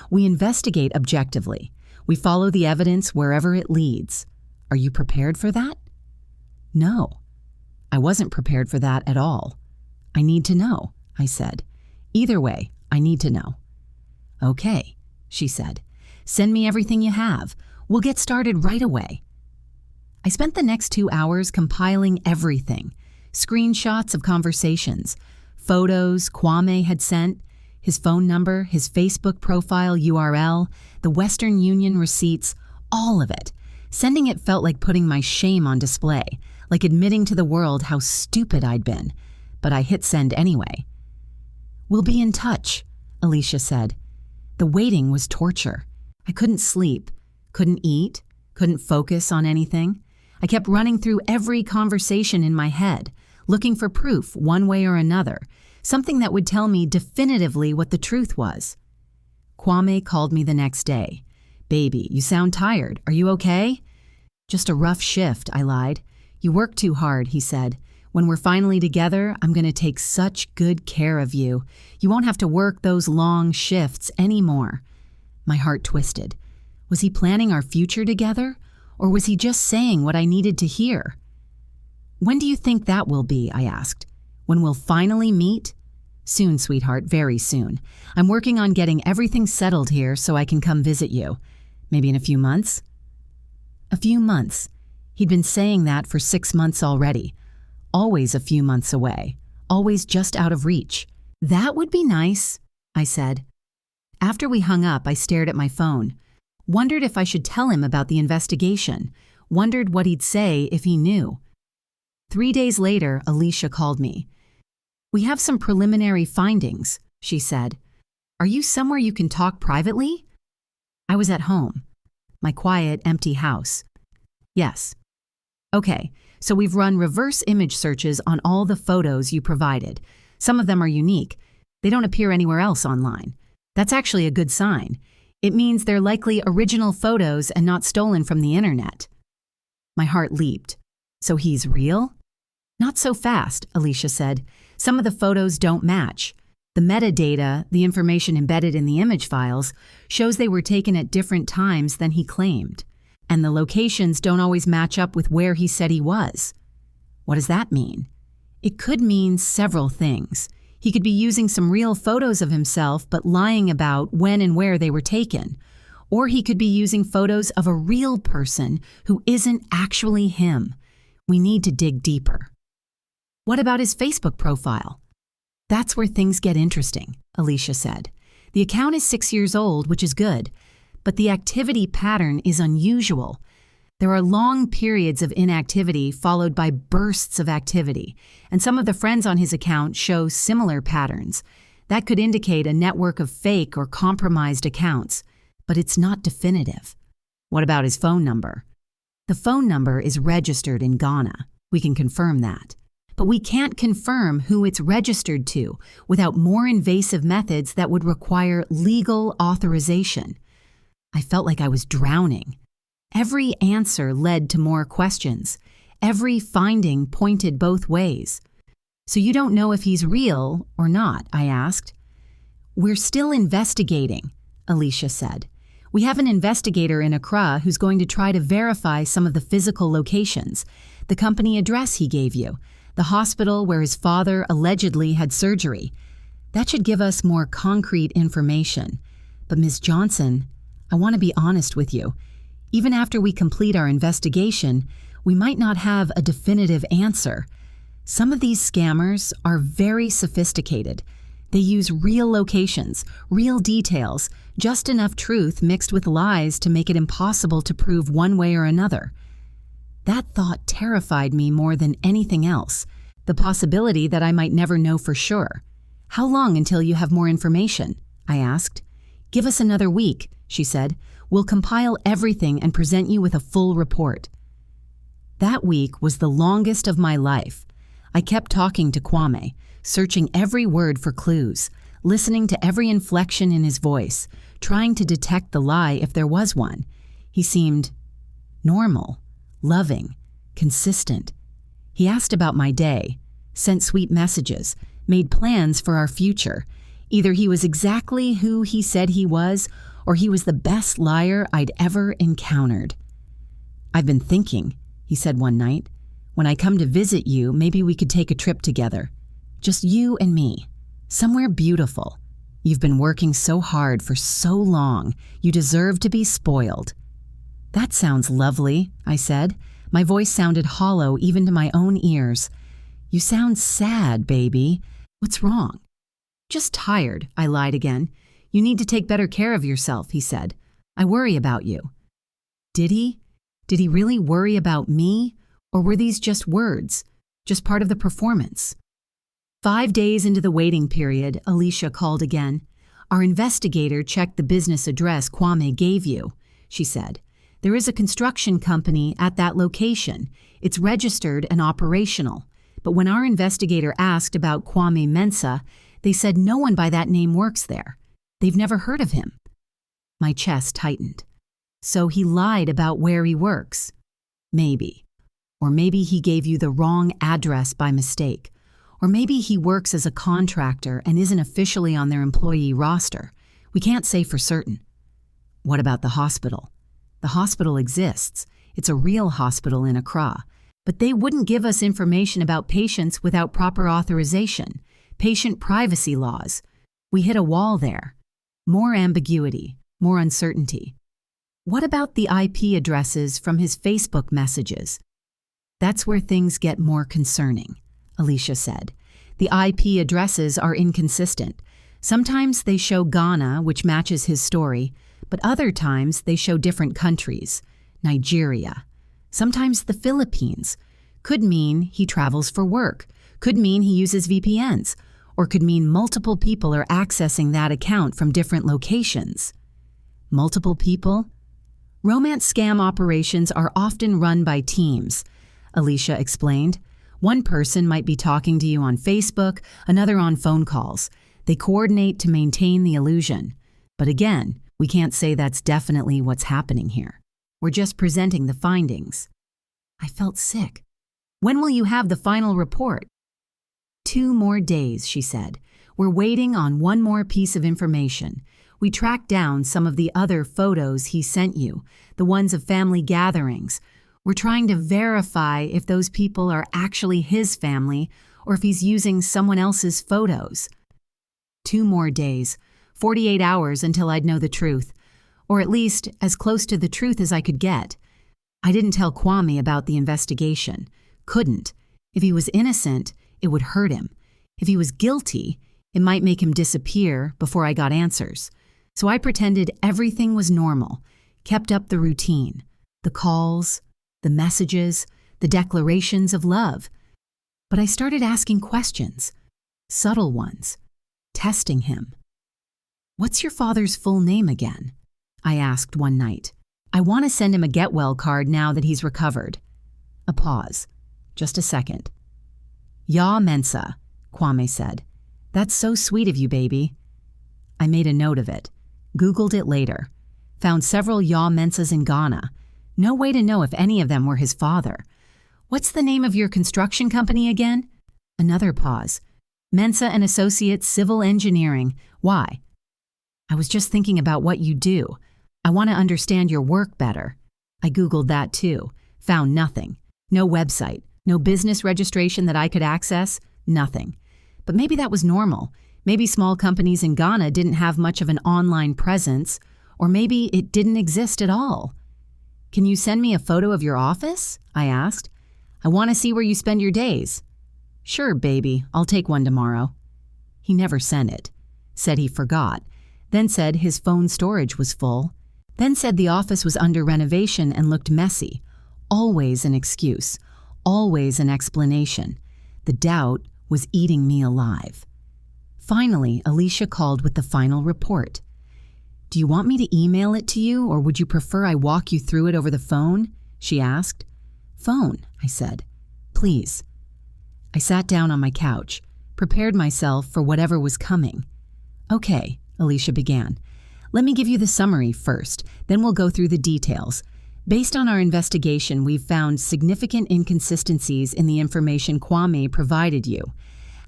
We investigate objectively. We follow the evidence wherever it leads. Are you prepared for that? No. I wasn't prepared for that at all. I need to know, I said. Either way, I need to know. Okay, she said. Send me everything you have. We'll get started right away. I spent the next 2 hours compiling everything. Screenshots of conversations, photos Kwame had sent, his phone number, his Facebook profile URL, the Western Union receipts, all of it. Sending it felt like putting my shame on display, like admitting to the world how stupid I'd been. But I hit send anyway. We'll be in touch, Alicia said. The waiting was torture. I couldn't sleep, couldn't eat, couldn't focus on anything. I kept running through every conversation in my head, looking for proof one way or another, something that would tell me definitively what the truth was. Kwame called me the next day. Baby, you sound tired. Are you okay? Just a rough shift, I lied. You work too hard, he said. When we're finally together, I'm going to take such good care of you. You won't have to work those long shifts anymore. My heart twisted. Was he planning our future together? Or was he just saying what I needed to hear? When do you think that will be? I asked. When we'll finally meet? Soon, sweetheart, very soon. I'm working on getting everything settled here so I can come visit you. Maybe in a few months? A few months. He'd been saying that for 6 months already. Always a few months away. Always just out of reach. That would be nice, I said. After we hung up, I stared at my phone. Wondered if I should tell him about the investigation. Wondered what he'd say if he knew. 3 days later, Alicia called me. We have some preliminary findings, she said. Are you somewhere you can talk privately? I was at home. My quiet, empty house. Yes. Okay, so we've run reverse image searches on all the photos you provided. Some of them are unique. They don't appear anywhere else online. That's actually a good sign. It means they're likely original photos and not stolen from the internet. My heart leaped. So he's real? Not so fast, Alicia said. Some of the photos don't match. The metadata, the information embedded in the image files, shows they were taken at different times than he claimed. And the locations don't always match up with where he said he was. What does that mean? It could mean several things. He could be using some real photos of himself but lying about when and where they were taken. Or he could be using photos of a real person who isn't actually him. We need to dig deeper. What about his Facebook profile? That's where things get interesting, Alicia said. The account is 6 years old, which is good, but the activity pattern is unusual. There are long periods of inactivity followed by bursts of activity, and some of the friends on his account show similar patterns. That could indicate a network of fake or compromised accounts, but it's not definitive. What about his phone number? The phone number is registered in Ghana. We can confirm that. But we can't confirm who it's registered to without more invasive methods that would require legal authorization. I felt like I was drowning. Every answer led to more questions. Every finding pointed both ways. So you don't know if he's real or not, I asked. We're still investigating, Alicia said. We have an investigator in Accra who's going to try to verify some of the physical locations, the company address he gave you, the hospital where his father allegedly had surgery. That should give us more concrete information. But Ms. Johnson, I want to be honest with you. Even after we complete our investigation, we might not have a definitive answer. Some of these scammers are very sophisticated. They use real locations, real details, just enough truth mixed with lies to make it impossible to prove one way or another. That thought terrified me more than anything else, the possibility that I might never know for sure. How long until you have more information? I asked. Give us another week, she said. We'll compile everything and present you with a full report. That week was the longest of my life. I kept talking to Kwame, searching every word for clues, listening to every inflection in his voice, trying to detect the lie if there was one. He seemed normal, loving, consistent. He asked about my day, sent sweet messages, made plans for our future. Either he was exactly who he said he was, or he was the best liar I'd ever encountered. I've been thinking, he said one night. When I come to visit you, maybe we could take a trip together. Just you and me. Somewhere beautiful. You've been working so hard for so long. You deserve to be spoiled. That sounds lovely, I said. My voice sounded hollow even to my own ears. You sound sad, baby. What's wrong? Just tired, I lied again. You need to take better care of yourself, he said. I worry about you. Did he? Did he really worry about me? Or were these just words, just part of the performance? 5 days into the waiting period, Alicia called again. Our investigator checked the business address Kwame gave you, she said. There is a construction company at that location. It's registered and operational. But when our investigator asked about Kwame Mensah, they said no one by that name works there. They've never heard of him. My chest tightened. So he lied about where he works. Maybe. Or maybe he gave you the wrong address by mistake. Or maybe he works as a contractor and isn't officially on their employee roster. We can't say for certain. What about the hospital? The hospital exists. It's a real hospital in Accra. But they wouldn't give us information about patients without proper authorization. Patient privacy laws. We hit a wall there. More ambiguity, more uncertainty. What about the IP addresses from his Facebook messages? That's where things get more concerning, Alicia said. The IP addresses are inconsistent. Sometimes they show Ghana, which matches his story, but other times they show different countries. Nigeria. Sometimes the Philippines. Could mean he travels for work. Could mean he uses VPNs. Or could mean multiple people are accessing that account from different locations. Multiple people? Romance scam operations are often run by teams, Alicia explained. One person might be talking to you on Facebook, another on phone calls. They coordinate to maintain the illusion. But again, we can't say that's definitely what's happening here. We're just presenting the findings. I felt sick. When will you have the final report? 2 more days, she said. We're waiting on one more piece of information. We tracked down some of the other photos he sent you, the ones of family gatherings. We're trying to verify if those people are actually his family or if he's using someone else's photos. 2 more days, 48 hours until I'd know the truth, or at least as close to the truth as I could get. I didn't tell Kwame about the investigation. Couldn't. If he was innocent, it would hurt him. If he was guilty, it might make him disappear before I got answers. So I pretended everything was normal, kept up the routine, the calls, the messages, the declarations of love. But I started asking questions, subtle ones, testing him. What's your father's full name again? I asked one night. I want to send him a get well card now that he's recovered. A pause. Just a second. Ya Mensa, Kwame said. That's so sweet of you, baby. I made a note of it. Googled it later. Found several Ya Mensas in Ghana. No way to know if any of them were his father. What's the name of your construction company again? Another pause. Mensa and Associates Civil Engineering. Why? I was just thinking about what you do. I want to understand your work better. I Googled that too. Found nothing. No website. No business registration that I could access. Nothing. But maybe that was normal. Maybe small companies in Ghana didn't have much of an online presence, or maybe it didn't exist at all. Can you send me a photo of your office? I asked. I want to see where you spend your days. Sure, baby. I'll take one tomorrow. He never sent it. Said he forgot. Then said his phone storage was full. Then said the office was under renovation and looked messy. Always an excuse. Always an explanation. The doubt was eating me alive. Finally, Alicia called with the final report. Do you want me to email it to you, or would you prefer I walk you through it over the phone? She asked. Phone, I said. Please. I sat down on my couch, prepared myself for whatever was coming. Okay, Alicia began. Let me give you the summary first, then we'll go through the details. Based on our investigation, we've found significant inconsistencies in the information Kwame provided you.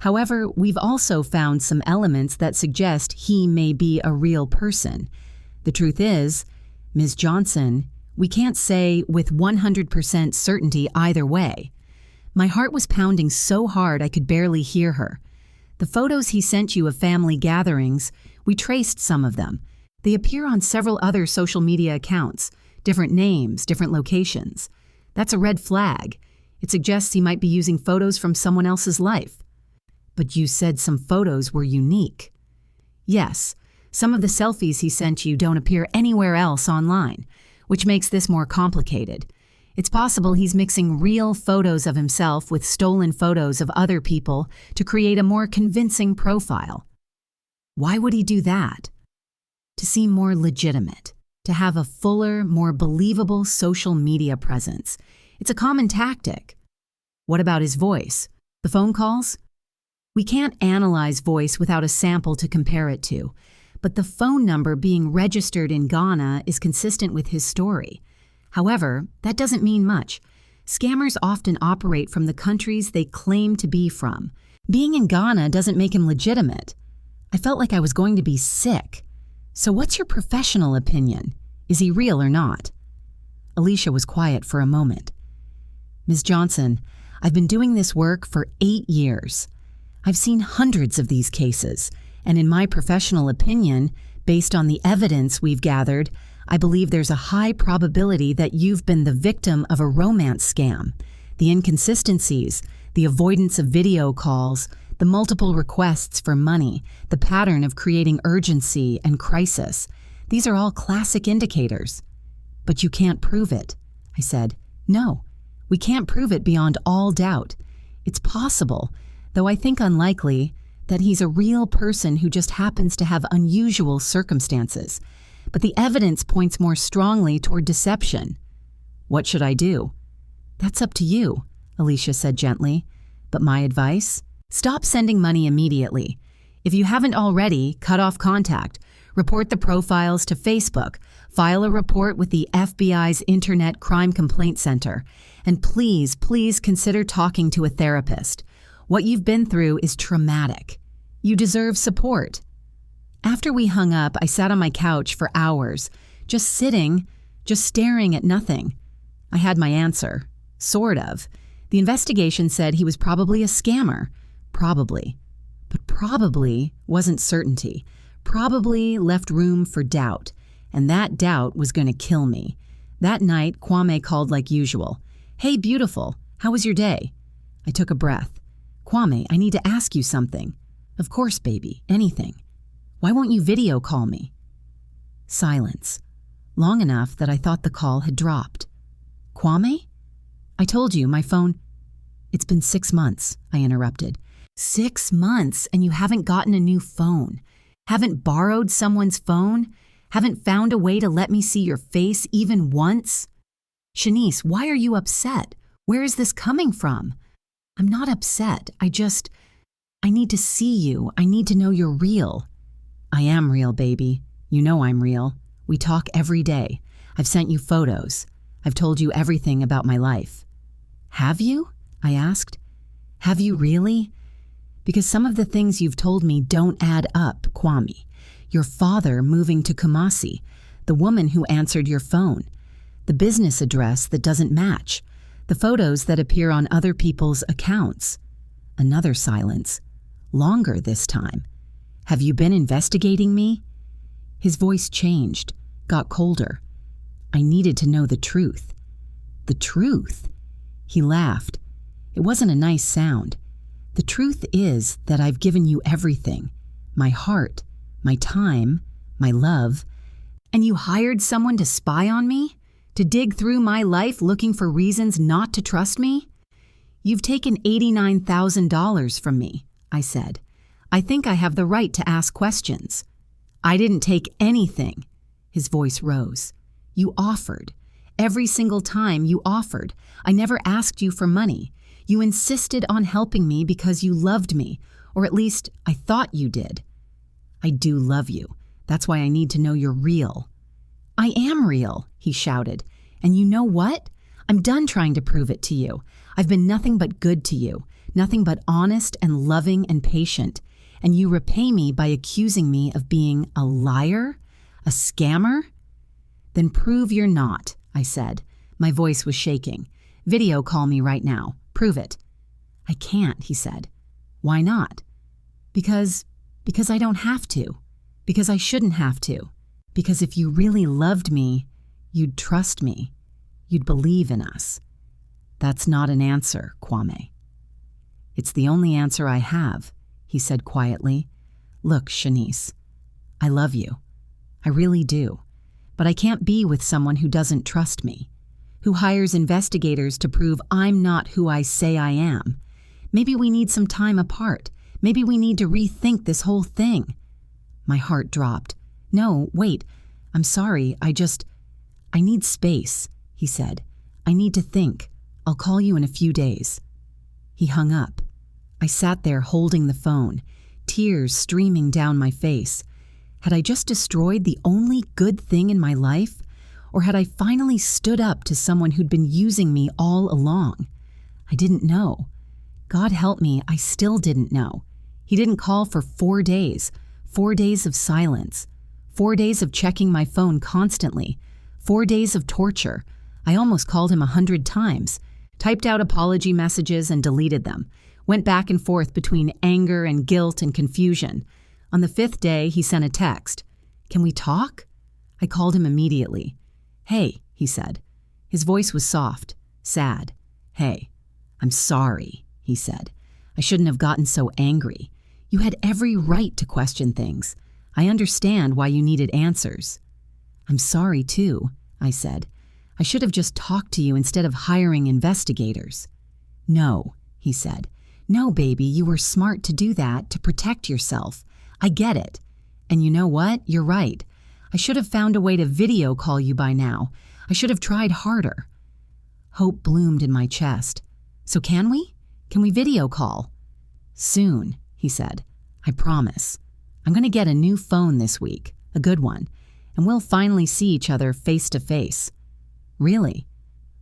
However, we've also found some elements that suggest he may be a real person. The truth is, Ms. Johnson, we can't say with 100% certainty either way. My heart was pounding so hard I could barely hear her. The photos he sent you of family gatherings, we traced some of them. They appear on several other social media accounts, different names, different locations. That's a red flag. It suggests he might be using photos from someone else's life. But you said some photos were unique. Yes, some of the selfies he sent you don't appear anywhere else online, which makes this more complicated. It's possible he's mixing real photos of himself with stolen photos of other people to create a more convincing profile. Why would he do that? To seem more legitimate, to have a fuller, more believable social media presence. It's a common tactic. What about his voice? The phone calls? We can't analyze voice without a sample to compare it to, but the phone number being registered in Ghana is consistent with his story. However, that doesn't mean much. Scammers often operate from the countries they claim to be from. Being in Ghana doesn't make him legitimate. I felt like I was going to be sick. So what's your professional opinion? Is he real or not? Alicia was quiet for a moment. Ms. Johnson, I've been doing this work for 8 years. I've seen hundreds of these cases, and in my professional opinion, based on the evidence we've gathered, I believe there's a high probability that you've been the victim of a romance scam. The inconsistencies, the avoidance of video calls, the multiple requests for money, the pattern of creating urgency and crisis. These are all classic indicators. But you can't prove it, I said. No, we can't prove it beyond all doubt. It's possible, though I think unlikely, that he's a real person who just happens to have unusual circumstances. But the evidence points more strongly toward deception. What should I do? That's up to you, Alicia said gently. But my advice? Stop sending money immediately. If you haven't already, cut off contact. Report the profiles to Facebook. File a report with the FBI's Internet Crime Complaint Center. And please, please consider talking to a therapist. What you've been through is traumatic. You deserve support. After we hung up, I sat on my couch for hours, just sitting, just staring at nothing. I had my answer. Sort of. The investigation said he was probably a scammer. Probably. But probably wasn't certainty. Probably left room for doubt. And that doubt was going to kill me. That night, Kwame called like usual. "Hey, beautiful, how was your day?" I took a breath. "Kwame, I need to ask you something." "Of course, baby, anything." "Why won't you video call me?" Silence. Long enough that I thought the call had dropped. "Kwame? I told you, my phone—" "It's been 6 months," I interrupted. 6 months, and you haven't gotten a new phone? Haven't borrowed someone's phone? Haven't found a way to let me see your face even once? Shanice, why are you upset? Where is this coming from? I'm not upset. I need to see you. I need to know you're real. I am real, baby. You know I'm real. We talk every day. I've sent you photos. I've told you everything about my life. Have you? I asked. Have you really? Because some of the things you've told me don't add up, Kwame. Your father moving to Kumasi, the woman who answered your phone, the business address that doesn't match, the photos that appear on other people's accounts. Another silence. Longer this time. Have you been investigating me? His voice changed, got colder. I needed to know the truth. The truth? He laughed. It wasn't a nice sound. The truth is that I've given you everything. My heart, my time, my love. And you hired someone to spy on me? To dig through my life looking for reasons not to trust me? You've taken $89,000 from me, I said. I think I have the right to ask questions. I didn't take anything. His voice rose. You offered. Every single time you offered. I never asked you for money. You insisted on helping me because you loved me, or at least I thought you did. I do love you. That's why I need to know you're real. I am real, he shouted. And you know what? I'm done trying to prove it to you. I've been nothing but good to you, nothing but honest and loving and patient. And you repay me by accusing me of being a liar? A scammer? Then prove you're not, I said. My voice was shaking. Video call me right now. Prove it. I can't, he said. Why not? Because I don't have to. Because I shouldn't have to. Because if you really loved me, you'd trust me. You'd believe in us. That's not an answer, Kwame. It's the only answer I have, he said quietly. Look, Shanice, I love you. I really do. But I can't be with someone who doesn't trust me, who hires investigators to prove I'm not who I say I am. Maybe we need some time apart. Maybe we need to rethink this whole thing. My heart dropped. No, wait. I'm sorry. I need space, he said. I need to think. I'll call you in a few days. He hung up. I sat there holding the phone, tears streaming down my face. Had I just destroyed the only good thing in my life? Or had I finally stood up to someone who'd been using me all along? I didn't know. God help me, I still didn't know. He didn't call for 4 days, 4 days of silence, 4 days of checking my phone constantly, 4 days of torture. I almost called him 100 times, typed out apology messages and deleted them, went back and forth between anger and guilt and confusion. On the 5th day, he sent a text. Can we talk? I called him immediately. Hey, he said. His voice was soft, sad. Hey, I'm sorry, he said. I shouldn't have gotten so angry. You had every right to question things. I understand why you needed answers. I'm sorry too, I said. I should have just talked to you instead of hiring investigators. No, he said. No, baby, you were smart to do that, to protect yourself. I get it. And you know what? You're right. I should have found a way to video call you by now. I should have tried harder. Hope bloomed in my chest. So can we? Can we video call? Soon, he said. I promise. I'm going to get a new phone this week, a good one. and we'll finally see each other face to face. Really?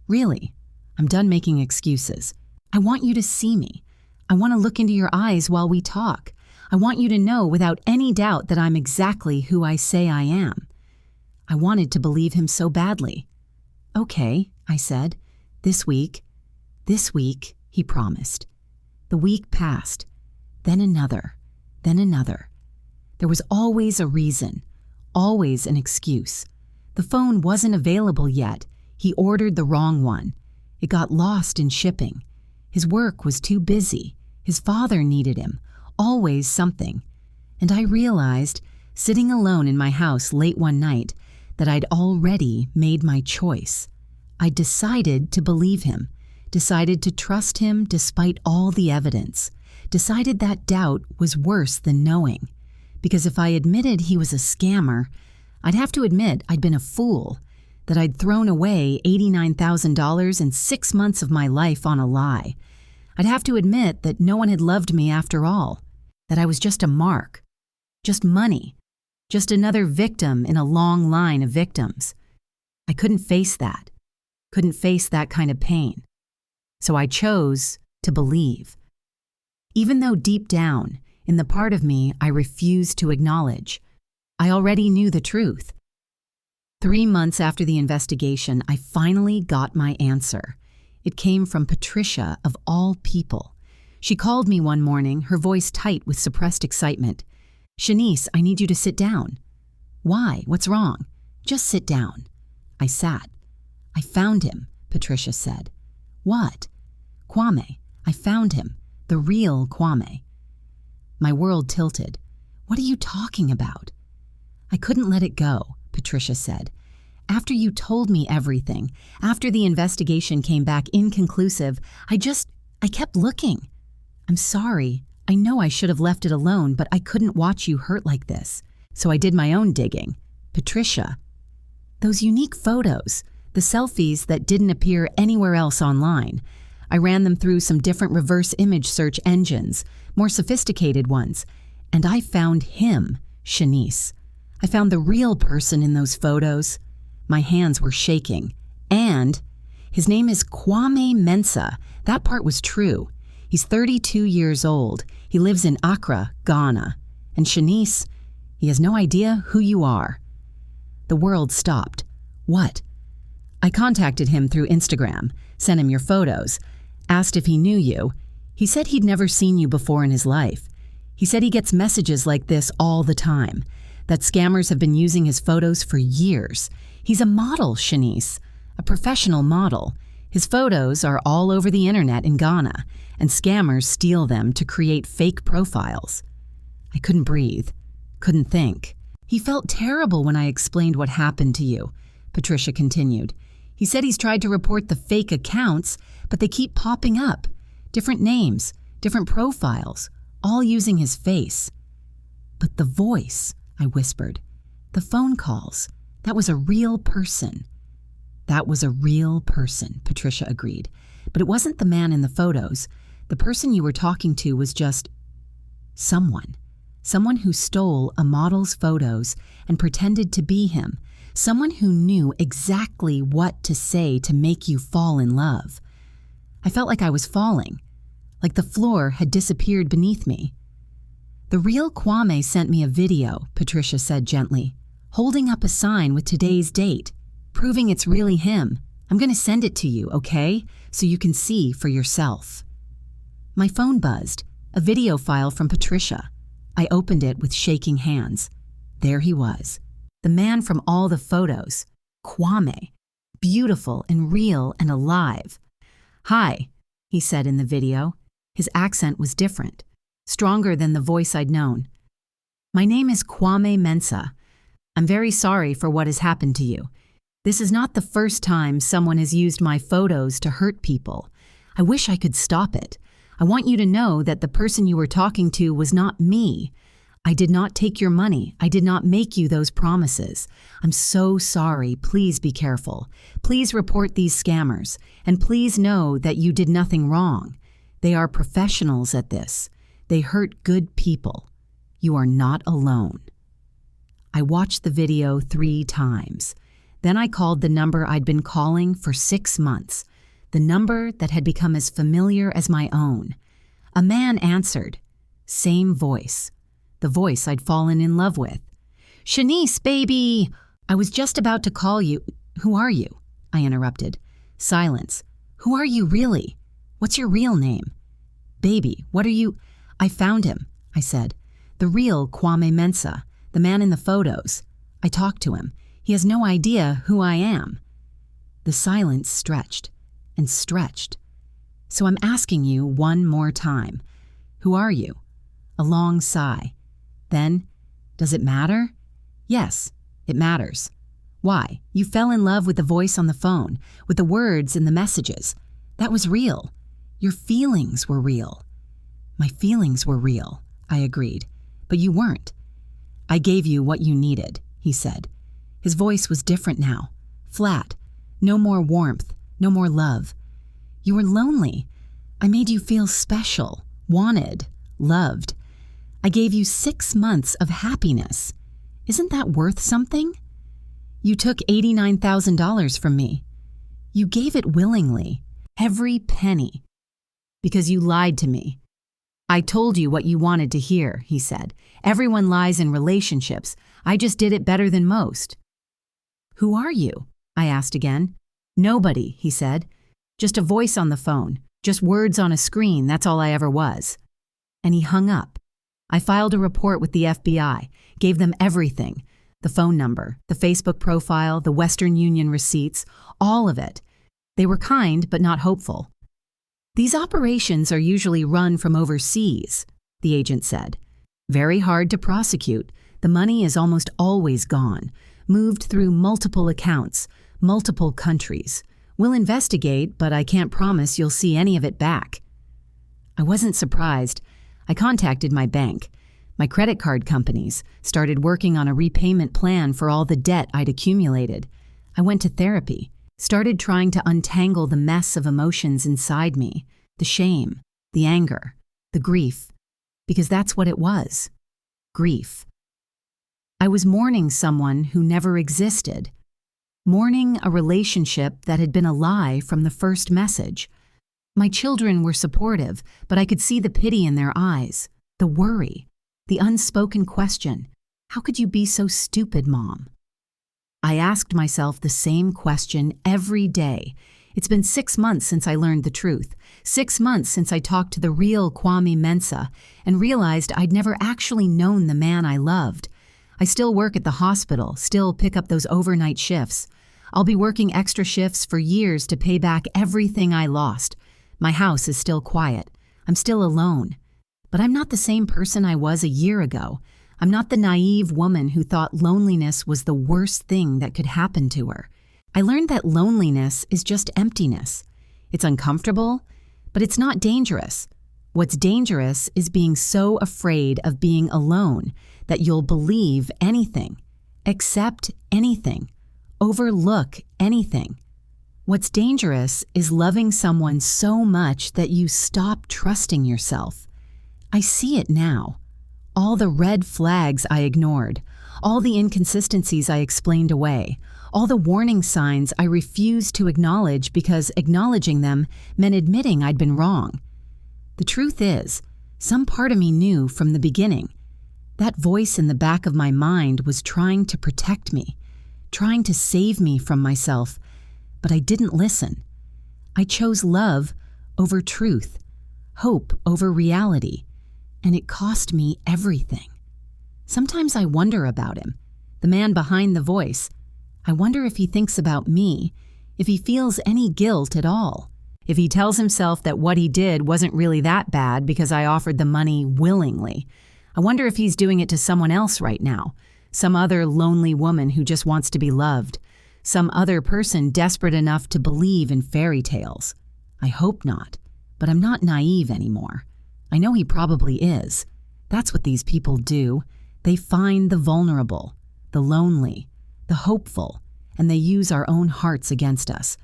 Really? I'm done making excuses. I want you to see me. I want to look into your eyes while we talk. I want you to know without any doubt that I'm exactly who I say I am. I wanted to believe him so badly. Okay, I said. This week, he promised. The week passed, then another, then another. There was always a reason, always an excuse. The phone wasn't available yet. He ordered the wrong one. It got lost in shipping. His work was too busy. His father needed him. Always something. And I realized, sitting alone in my house late one night, that I'd already made my choice. I decided to believe him, decided to trust him despite all the evidence, decided that doubt was worse than knowing. Because if I admitted he was a scammer, I'd have to admit I'd been a fool, that I'd thrown away $89,000 and 6 months of my life on a lie. I'd have to admit that no one had loved me after all, that I was just a mark, just money, just another victim in a long line of victims. I couldn't face that kind of pain. So I chose to believe. Even though deep down, in the part of me I refused to acknowledge, I already knew the truth. 3 months after the investigation, I finally got my answer. It came from Patricia, of all people. She called me one morning, her voice tight with suppressed excitement. "Shanice, I need you to sit down." "Why? What's wrong?" "Just sit down." I sat. "I found him," Patricia said. "What?" "Kwame. I found him. The real Kwame." My world tilted. "What are you talking about?" "I couldn't let it go," Patricia said. "After you told me everything, after the investigation came back inconclusive, I kept looking. I'm sorry. I know I should have left it alone, but I couldn't watch you hurt like this. So I did my own digging." "Patricia, those unique photos, the selfies that didn't appear anywhere else online, I ran them through some different reverse image search engines, more sophisticated ones, and I found him, Shanice. I found the real person in those photos." My hands were shaking. "And his name is Kwame Mensah." That part was true. "He's 32 years old. He lives in Accra, Ghana. And Shanice, he has no idea who you are." The world stopped. "What?" "I contacted him through Instagram, sent him your photos, asked if he knew you. He said he'd never seen you before in his life. He said he gets messages like this all the time, that scammers have been using his photos for years. He's a model, Shanice, a professional model. His photos are all over the internet in Ghana, and scammers steal them to create fake profiles." I couldn't breathe, couldn't think. "He felt terrible when I explained what happened to you," Patricia continued. "He said he's tried to report the fake accounts, but they keep popping up. Different names, different profiles, all using his face." "But the voice," I whispered. "The phone calls, that was a real person." "That was a real person," Patricia agreed. "But it wasn't the man in the photos. The person you were talking to was just someone. Someone who stole a model's photos and pretended to be him. Someone who knew exactly what to say to make you fall in love." I felt like I was falling, like the floor had disappeared beneath me. "The real Kwame sent me a video," Patricia said gently, "holding up a sign with today's date, proving it's really him. I'm going to send it to you, okay? So you can see for yourself." My phone buzzed, a video file from Patricia. I opened it with shaking hands. There he was, the man from all the photos, Kwame, beautiful and real and alive. "Hi," he said in the video. His accent was different, stronger than the voice I'd known. "My name is Kwame Mensah. I'm very sorry for what has happened to you. This is not the first time someone has used my photos to hurt people. I wish I could stop it. I want you to know that the person you were talking to was not me. I did not take your money. I did not make you those promises. I'm so sorry. Please be careful. Please report these scammers. And please know that you did nothing wrong. They are professionals at this. They hurt good people. You are not alone." I watched the video 3 times. Then I called the number I'd been calling for 6 months, the number that had become as familiar as my own. A man answered. Same voice. The voice I'd fallen in love with. "Shanice, baby! I was just about to call you." "Who are you?" I interrupted. Silence. "Who are you really? What's your real name?" "Baby, what are you—" "I found him," I said. "The real Kwame Mensah, the man in the photos. I talked to him. He has no idea who I am." The silence stretched and stretched. "So I'm asking you one more time. Who are you?" A long sigh. Then, "Does it matter?" "Yes, it matters." "Why? You fell in love with the voice on the phone, with the words and the messages. That was real. Your feelings were real." "My feelings were real," I agreed, "but you weren't." "I gave you what you needed," he said. His voice was different now, flat, no more warmth, no more love. "You were lonely. I made you feel special, wanted, loved. I gave you 6 months of happiness. Isn't that worth something? You took $89,000 from me. You gave it willingly, every penny, because you lied to me." "I told you what you wanted to hear," he said. "Everyone lies in relationships. I just did it better than most." "Who are you?" I asked again. "Nobody," he said. "Just a voice on the phone, just words on a screen, that's all I ever was." And he hung up. I filed a report with the FBI, gave them everything, the phone number, the Facebook profile, the Western Union receipts, all of it. They were kind but not hopeful. "These operations are usually run from overseas," the agent said. "Very hard to prosecute. The money is almost always gone, moved through multiple accounts, multiple countries. We'll investigate, but I can't promise you'll see any of it back." I wasn't surprised. I contacted my bank, my credit card companies, started working on a repayment plan for all the debt I'd accumulated. I went to therapy, started trying to untangle the mess of emotions inside me, the shame, the anger, the grief, because that's what it was, grief. I was mourning someone who never existed, mourning a relationship that had been a lie from the first message. My children were supportive, but I could see the pity in their eyes, the worry, the unspoken question, "How could you be so stupid, Mom?" I asked myself the same question every day. It's been 6 months since I learned the truth, 6 months since I talked to the real Kwame Mensah and realized I'd never actually known the man I loved. I still work at the hospital, still pick up those overnight shifts. I'll be working extra shifts for years to pay back everything I lost. My house is still quiet. I'm still alone. But I'm not the same person I was a year ago. I'm not the naive woman who thought loneliness was the worst thing that could happen to her. I learned that loneliness is just emptiness. It's uncomfortable, but it's not dangerous. What's dangerous is being so afraid of being alone that you'll believe anything, accept anything, overlook anything. What's dangerous is loving someone so much that you stop trusting yourself. I see it now. All the red flags I ignored, all the inconsistencies I explained away, all the warning signs I refused to acknowledge because acknowledging them meant admitting I'd been wrong. The truth is, some part of me knew from the beginning. That voice in the back of my mind was trying to protect me, trying to save me from myself, but I didn't listen. I chose love over truth, hope over reality, and it cost me everything. Sometimes I wonder about him, the man behind the voice. I wonder if he thinks about me, if he feels any guilt at all, if he tells himself that what he did wasn't really that bad because I offered the money willingly. I wonder if he's doing it to someone else right now, some other lonely woman who just wants to be loved, some other person desperate enough to believe in fairy tales. I hope not, but I'm not naive anymore. I know he probably is. That's what these people do. They find the vulnerable, the lonely, the hopeful, and they use our own hearts against us.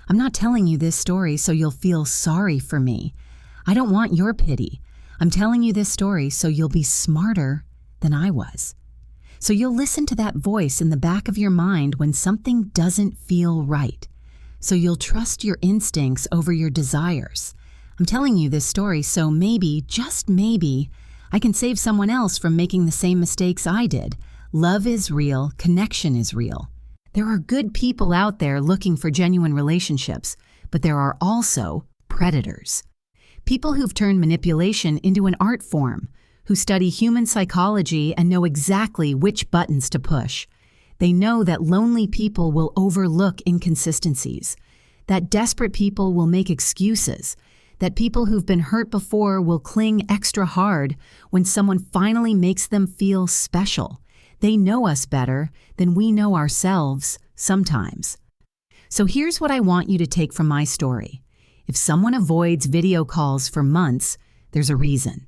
I'm not telling you this story so you'll feel sorry for me. I don't want your pity. I'm telling you this story so you'll be smarter than I was. So you'll listen to that voice in the back of your mind when something doesn't feel right. So you'll trust your instincts over your desires. I'm telling you this story so maybe, just maybe, I can save someone else from making the same mistakes I did. Love is real, connection is real. There are good people out there looking for genuine relationships, but there are also predators. People who've turned manipulation into an art form, who study human psychology and know exactly which buttons to push. They know that lonely people will overlook inconsistencies, that desperate people will make excuses, that people who've been hurt before will cling extra hard when someone finally makes them feel special. They know us better than we know ourselves sometimes. So here's what I want you to take from my story. If someone avoids video calls for months, there's a reason.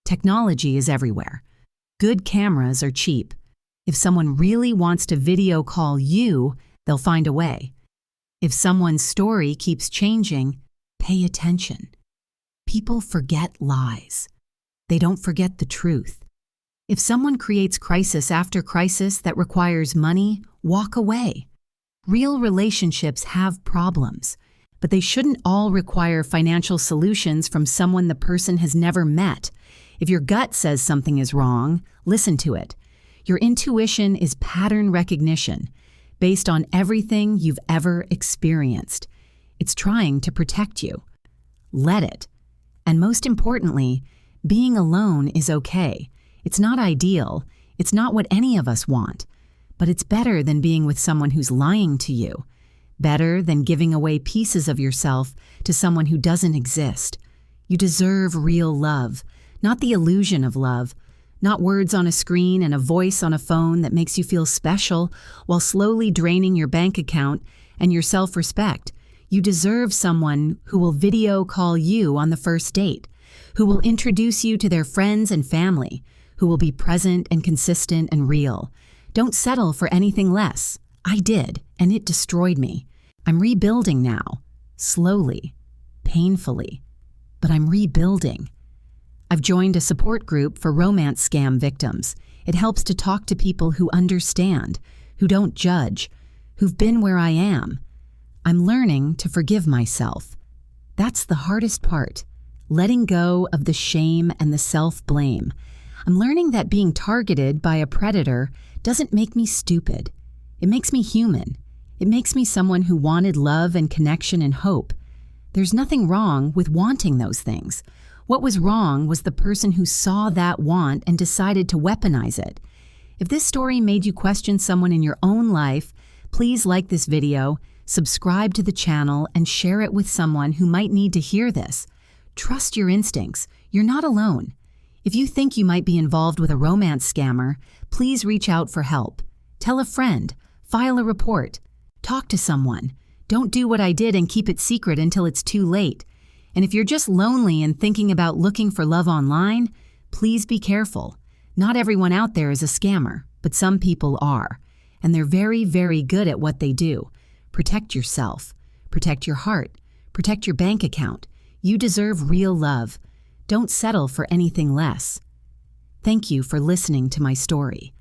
Technology is everywhere. Good cameras are cheap. If someone really wants to video call you, they'll find a way. If someone's story keeps changing, pay attention. People forget lies. They don't forget the truth. If someone creates crisis after crisis that requires money, walk away. Real relationships have problems, but they shouldn't all require financial solutions from someone the person has never met. If your gut says something is wrong, listen to it. Your intuition is pattern recognition, based on everything you've ever experienced. It's trying to protect you. Let it. And most importantly, being alone is okay. It's not ideal. It's not what any of us want. But it's better than being with someone who's lying to you. Better than giving away pieces of yourself to someone who doesn't exist. You deserve real love. Not the illusion of love, not words on a screen and a voice on a phone that makes you feel special while slowly draining your bank account and your self-respect. You deserve someone who will video call you on the first date, who will introduce you to their friends and family, who will be present and consistent and real. Don't settle for anything less. I did, and it destroyed me. I'm rebuilding now, slowly, painfully, but I'm rebuilding. I've joined a support group for romance scam victims. It helps to talk to people who understand, who don't judge, who've been where I am. I'm learning to forgive myself. That's the hardest part, letting go of the shame and the self-blame. I'm learning that being targeted by a predator doesn't make me stupid. It makes me human. It makes me someone who wanted love and connection and hope. There's nothing wrong with wanting those things. What was wrong was the person who saw that want and decided to weaponize it. If this story made you question someone in your own life, please like this video, subscribe to the channel, and share it with someone who might need to hear this. Trust your instincts. You're not alone. If you think you might be involved with a romance scammer, please reach out for help. Tell a friend. File a report. Talk to someone. Don't do what I did and keep it secret until it's too late. And if you're just lonely and thinking about looking for love online, please be careful. Not everyone out there is a scammer, but some people are. And they're very, very good at what they do. Protect yourself. Protect your heart. Protect your bank account. You deserve real love. Don't settle for anything less. Thank you for listening to my story.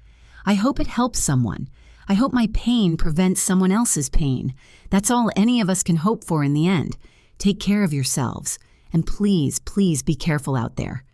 I hope it helps someone. I hope my pain prevents someone else's pain. That's all any of us can hope for in the end. Take care of yourselves, and please, please be careful out there.